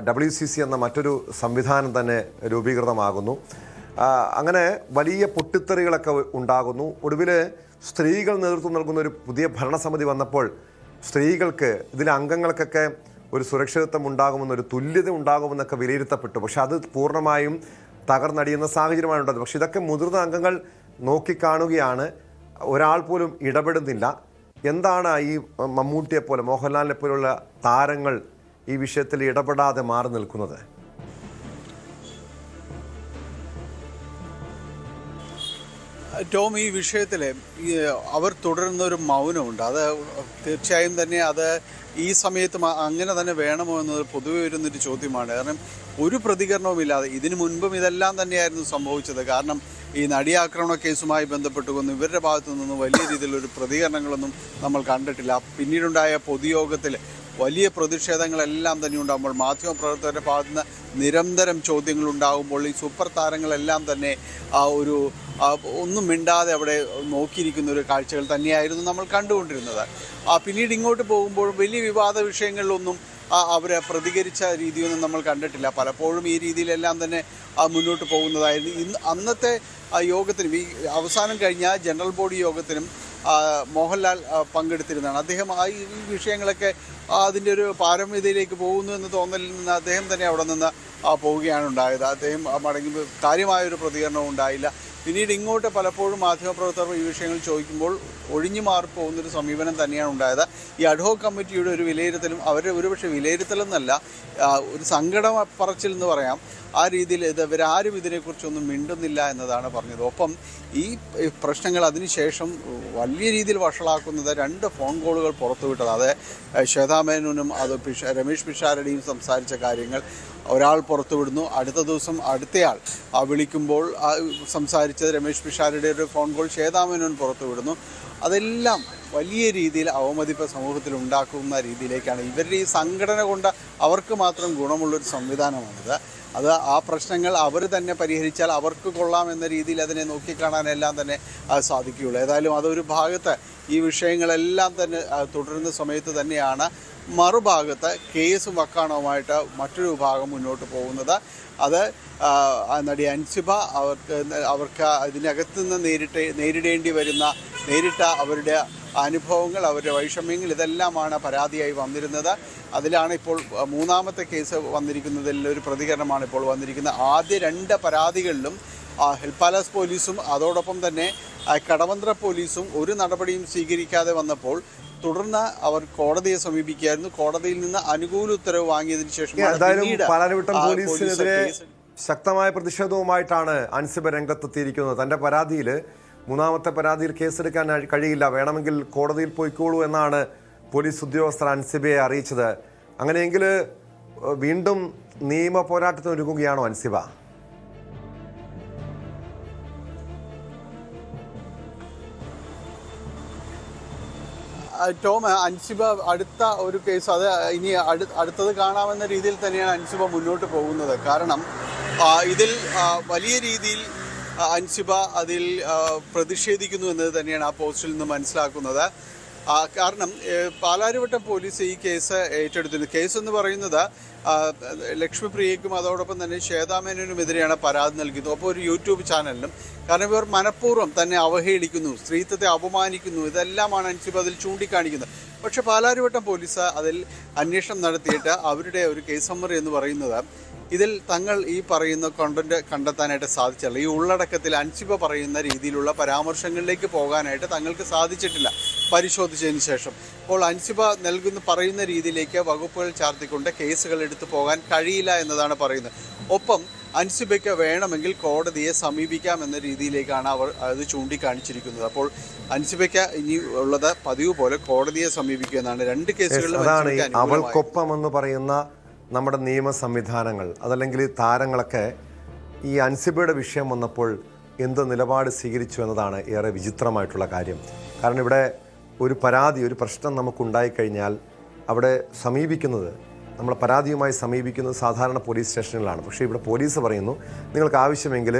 WCC എന്ന മറ്റൊരു സംവിധാനം തന്നെ രൂപീകൃതമാകുന്നു. അങ്ങനെ വലിയ പൊട്ടിത്തെറികളൊക്കെ ഉണ്ടാകുന്നു. ഒടുവിൽ സ്ത്രീകൾ നേതൃത്വം നൽകുന്ന ഒരു പുതിയ ഭരണസമിതി വന്നപ്പോൾ സ്ത്രീകൾക്ക്, ഇതിലെ അംഗങ്ങൾക്കൊക്കെ ഒരു സുരക്ഷിതത്വം ഉണ്ടാകുമെന്നൊരു തുല്യത ഉണ്ടാകുമെന്നൊക്കെ വിലയിരുത്തപ്പെട്ടു. പക്ഷെ അത് പൂർണ്ണമായും തകർന്നടിയുന്ന സാഹചര്യമാണ് ഉണ്ടായത്. പക്ഷെ ഇതൊക്കെ മുതിർന്ന അംഗങ്ങൾ നോക്കിക്കാണുകയാണ്. ഒരാൾ പോലും ഇടപെടുന്നില്ല. എന്താണ് ഈ മമ്മൂട്ടിയെ പോലെ, മോഹൻലാലിനെ പോലുള്ള താരങ്ങൾ ഈ വിഷയത്തിൽ ഇടപെടാതെ മാറി നിൽക്കുന്നത്? ടോം, ഈ വിഷയത്തിൽ അവർ തുടരുന്നൊരു മൗനമുണ്ട്. അത് തീർച്ചയായും തന്നെ അത് ഈ സമയത്ത് അങ്ങനെ തന്നെ വേണമോ എന്നത് പൊതുവെ വരുന്നൊരു ചോദ്യമാണ്. കാരണം ഒരു പ്രതികരണവുമില്ലാതെ ഇതിനു മുൻപും ഇതെല്ലാം തന്നെയായിരുന്നു സംഭവിച്ചത്. കാരണം ഈ നടിയാക്രമണ കേസുമായി ബന്ധപ്പെട്ടുകൊന്നും ഇവരുടെ ഭാഗത്തു നിന്നും വലിയ രീതിയിലൊരു പ്രതികരണങ്ങളൊന്നും നമ്മൾ കണ്ടിട്ടില്ല. പിന്നീടുണ്ടായ പൊതുയോഗത്തിൽ വലിയ പ്രതിഷേധങ്ങളെല്ലാം തന്നെ ഉണ്ടാകുമ്പോൾ, മാധ്യമപ്രവർത്തകരുടെ ഭാഗത്തു നിന്ന് നിരന്തരം ചോദ്യങ്ങൾ ഉണ്ടാകുമ്പോൾ ഈ സൂപ്പർ താരങ്ങളെല്ലാം തന്നെ ഒന്നും മിണ്ടാതെ അവിടെ നോക്കിയിരിക്കുന്ന ഒരു കാഴ്ചകൾ തന്നെയായിരുന്നു നമ്മൾ കണ്ടുകൊണ്ടിരുന്നത്. പിന്നീട് ഇങ്ങോട്ട് പോകുമ്പോൾ വലിയ വിവാദ വിഷയങ്ങളിലൊന്നും അവർ പ്രതികരിച്ച രീതിയൊന്നും നമ്മൾ കണ്ടിട്ടില്ല. പലപ്പോഴും ഈ രീതിയിലെല്ലാം തന്നെ മുന്നോട്ട് പോകുന്നതായിരുന്നു. അന്നത്തെ യോഗത്തിനും ഈ അവസാനം കഴിഞ്ഞ ജനറൽ ബോഡി യോഗത്തിനും മോഹൻലാൽ പങ്കെടുത്തിരുന്നതാണ്. അദ്ദേഹം ഈ വിഷയങ്ങളൊക്കെ അതിൻ്റെ ഒരു പാരമ്യതയിലേക്ക് പോകുന്നു എന്ന് തോന്നലിൽ നിന്ന് അദ്ദേഹം തന്നെ അവിടെ നിന്ന് പോവുകയാണ് ഉണ്ടായത്. അദ്ദേഹം മടങ്ങി കാര്യമായൊരു പ്രതികരണവും ഉണ്ടായില്ല. പിന്നീട് ഇങ്ങോട്ട് പലപ്പോഴും മാധ്യമപ്രവർത്തകർ ഈ വിഷയങ്ങൾ ചോദിക്കുമ്പോൾ ഒഴിഞ്ഞു മാറിപ്പോകുന്നൊരു സമീപനം തന്നെയാണ് ഉണ്ടായത്. ഈ അഡ്ഹോക് കമ്മിറ്റിയുടെ ഒരു വിലയിരുത്തലും അവരുടെ ഒരുപക്ഷെ വിലയിരുത്തലെന്നല്ല, ഒരു സങ്കടം പറച്ചിൽ എന്ന് പറയാം, ആ രീതിയിൽ ഇവരാരും ഇതിനെക്കുറിച്ചൊന്നും മിണ്ടുന്നില്ല എന്നതാണ് പറഞ്ഞത്. ഒപ്പം ഈ പ്രശ്നങ്ങൾ അതിനുശേഷം വലിയ രീതിയിൽ വഷളാക്കുന്നത് 2 ഫോൺ കോളുകൾ പുറത്തുവിട്ടത്. അത് ശ്വേതാ മേനോനും അത് രമേശ് പിഷാരടിയും സംസാരിച്ച കാര്യങ്ങൾ ഒരാൾ പുറത്തുവിടുന്നു. അടുത്ത ദിവസം അടുത്തയാൾ വിളിക്കുമ്പോൾ സംസാരിച്ചത് രമേശ് പിഷാരടിയുടെ ഒരു ഫോൺ കോൾ ശ്വേതാ മേനോൻ പുറത്തുവിടുന്നു. അതെല്ലാം വലിയ രീതിയിൽ അവമതിപ്പ് സമൂഹത്തിൽ ഉണ്ടാക്കുന്ന രീതിയിലേക്കാണ്. ഇവരുടെ ഈ സംഘടന കൊണ്ട് അവർക്ക് മാത്രം ഗുണമുള്ളൊരു സംവിധാനമാണിത്. അത് ആ പ്രശ്നങ്ങൾ അവർ തന്നെ പരിഹരിച്ചാൽ അവർക്ക് കൊള്ളാമെന്ന രീതിയിൽ അതിനെ നോക്കിക്കാണാനെല്ലാം തന്നെ സാധിക്കുകയുള്ളൂ. ഏതായാലും അതൊരു ഭാഗത്ത് ഈ വിഷയങ്ങളെല്ലാം തന്നെ തുടരുന്ന സമയത്ത് തന്നെയാണ് മറുഭാഗത്ത് കേസും വക്കാണവുമായിട്ട് മറ്റൊരു വിഭാഗം മുന്നോട്ട് പോകുന്നത്. അത് നടി അൻസിബ അവർക്ക് ഇതിനകത്ത് നിന്ന് നേരിടേണ്ടി വരുന്ന നേരിട്ട അവരുടെ അനുഭവങ്ങൾ, അവരുടെ വൈഷമ്യങ്ങൾ, ഇതെല്ലാമാണ് പരാതിയായി വന്നിരുന്നത്. അതിലാണ് ഇപ്പോൾ 3ാമത്തെ കേസ് വന്നിരിക്കുന്നതിൽ ഒരു പ്രതികരണമാണ് ഇപ്പോൾ വന്നിരിക്കുന്നത്. ആദ്യ 2 പരാതികളിലും ഹിൽ പാലസ് പോലീസും അതോടൊപ്പം തന്നെ കടവന്ത്ര പോലീസും ഒരു നടപടിയും സ്വീകരിക്കാതെ വന്നപ്പോൾ തുടർന്ന് അവർ കോടതിയെ സമീപിക്കുകയായിരുന്നു. കോടതിയിൽ നിന്ന് അനുകൂല ഉത്തരവ് വാങ്ങിയതിനു ശേഷം പാലാരിവട്ടം പോലീസിനെതിരെ ശക്തമായ പ്രതിഷേധവുമായിട്ടാണ് അൻസിബ രംഗത്തെത്തിയിരിക്കുന്നത്. തന്റെ പരാതിയിൽ 3ാമത്തെ പരാതിയിൽ കേസെടുക്കാൻ കഴിയില്ല, വേണമെങ്കിൽ കോടതിയിൽ പോയിക്കോളൂ എന്നാണ് പോലീസ് ഉദ്യോഗസ്ഥർ അൻസിബയെ അറിയിച്ചത്. അങ്ങനെയെങ്കിൽ വീണ്ടും നിയമ പോരാട്ടത്തിന് ഒരുങ്ങുകയാണോ അൻസിബ? ടോം, അൻസിബ അടുത്ത ഒരു കേസ്, അത് ഇനി അടുത്തത് കാണാമെന്ന രീതിയിൽ തന്നെയാണ് അൻസിബ മുന്നോട്ട് പോകുന്നത്. കാരണം ഇതിൽ വലിയ രീതിയിൽ അൻസിബ അതിൽ പ്രതിഷേധിക്കുന്നു എന്നത് തന്നെയാണ് ആ പോസ്റ്റിൽ നിന്ന് മനസ്സിലാക്കുന്നത്. കാരണം പാലാരിവട്ടം പോലീസ് ഈ കേസ് ഏറ്റെടുത്തിരുന്നു. കേസ് എന്ന് പറയുന്നത് ലക്ഷ്മിപ്രിയയ്ക്കും അതോടൊപ്പം തന്നെ ശ്വേതാ മേനോനുമെതിരെയാണ് പരാതി നൽകുന്നത്. അപ്പോൾ ഒരു യൂട്യൂബ് ചാനലിനും. കാരണം ഇവർ മനഃപൂർവ്വം തന്നെ അവഹേളിക്കുന്നു, സ്ത്രീത്വത്തെ അപമാനിക്കുന്നു, ഇതെല്ലാമാണ് അൻസിബ അതിൽ ചൂണ്ടിക്കാണിക്കുന്നത്. പക്ഷേ പാലാരിവട്ടം പോലീസ് അതിൽ അന്വേഷണം നടത്തിയിട്ട് അവരുടെ ഒരു കേസ് സമ്മറി എന്ന് പറയുന്നത് ഇതിൽ തങ്ങൾ ഈ പറയുന്ന കണ്ടന്റ് കണ്ടെത്താനായിട്ട് സാധിച്ചില്ല. ഈ ഉള്ളടക്കത്തിൽ അൻസിബ പറയുന്ന രീതിയിലുള്ള പരാമർശങ്ങളിലേക്ക് പോകാനായിട്ട് തങ്ങൾക്ക് സാധിച്ചിട്ടില്ല പരിശോധിച്ചതിന് ശേഷം. അപ്പോൾ അൻസിബ പറയുന്ന രീതിയിലേക്ക് വകുപ്പുകൾ ചാർത്തിക്കൊണ്ട് കേസുകൾ എടുത്തു പോകാൻ കഴിയില്ല എന്നതാണ് പറയുന്നത്. ഒപ്പം അൻസിബയ്ക്ക് വേണമെങ്കിൽ കോടതിയെ സമീപിക്കാം എന്ന രീതിയിലേക്കാണ് അവർ അത് ചൂണ്ടിക്കാണിച്ചിരിക്കുന്നത്. അപ്പോൾ അൻസിബയ്ക്ക് ഇനി ഉള്ളത് പതിവ് പോലെ കോടതിയെ സമീപിക്കുക എന്നാണ്. 2 കേസുകളിലും അവൾക്കൊപ്പം എന്ന് പറയുന്ന നമ്മുടെ നിയമ സംവിധാനങ്ങൾ, അതല്ലെങ്കിൽ താരങ്ങളൊക്കെ ഈ അൻസിബയുടെ വിഷയം വന്നപ്പോൾ എന്ത് നിലപാട് സ്വീകരിച്ചു എന്നതാണ് ഏറെ വിചിത്രമായിട്ടുള്ള കാര്യം. കാരണം ഇവിടെ ഒരു പരാതി, ഒരു പ്രശ്നം നമുക്കുണ്ടായിക്കഴിഞ്ഞാൽ അവിടെ സമീപിക്കുന്നത്, നമ്മൾ പരാതിയുമായി സമീപിക്കുന്നത് സാധാരണ പോലീസ് സ്റ്റേഷനുകളാണ്. പക്ഷേ ഇവിടെ പോലീസ് പറയുന്നു നിങ്ങൾക്ക് ആവശ്യമെങ്കിൽ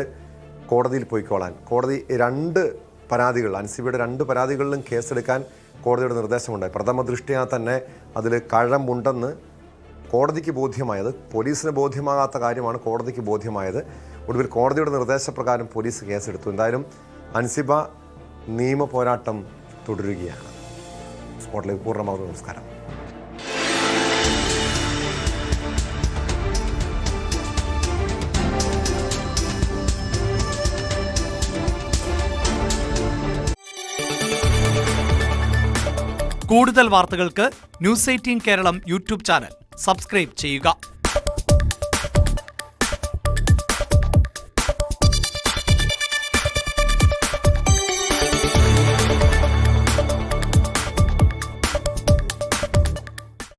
കോടതിയിൽ പോയിക്കോളാൻ. കോടതി 2 പരാതികൾ, അൻസിബയുടെ 2 പരാതികളിലും കേസെടുക്കാൻ കോടതിയുടെ നിർദ്ദേശമുണ്ടായി. പ്രഥമ ദൃഷ്ട്യാ തന്നെ അതിൽ കഴമ്പുണ്ടെന്ന് കോടതിക്ക് ബോധ്യമായത്. പോലീസിന് ബോധ്യമാകാത്ത കാര്യമാണ് കോടതിക്ക് ബോധ്യമായത്. ഒടുവിൽ കോടതിയുടെ നിർദ്ദേശപ്രകാരം പോലീസ് കേസെടുത്തു. എന്തായാലും അൻസിബ നിയമ പോരാട്ടം തുടരുകയാണ്. സ്പോട്ടിലേക്ക് പൂർണ്ണമാകുന്നു. നമസ്കാരം. കൂടുതൽ വാർത്തകൾക്ക് News 18 Keralam YouTube channel subscribe ചെയ്യുക.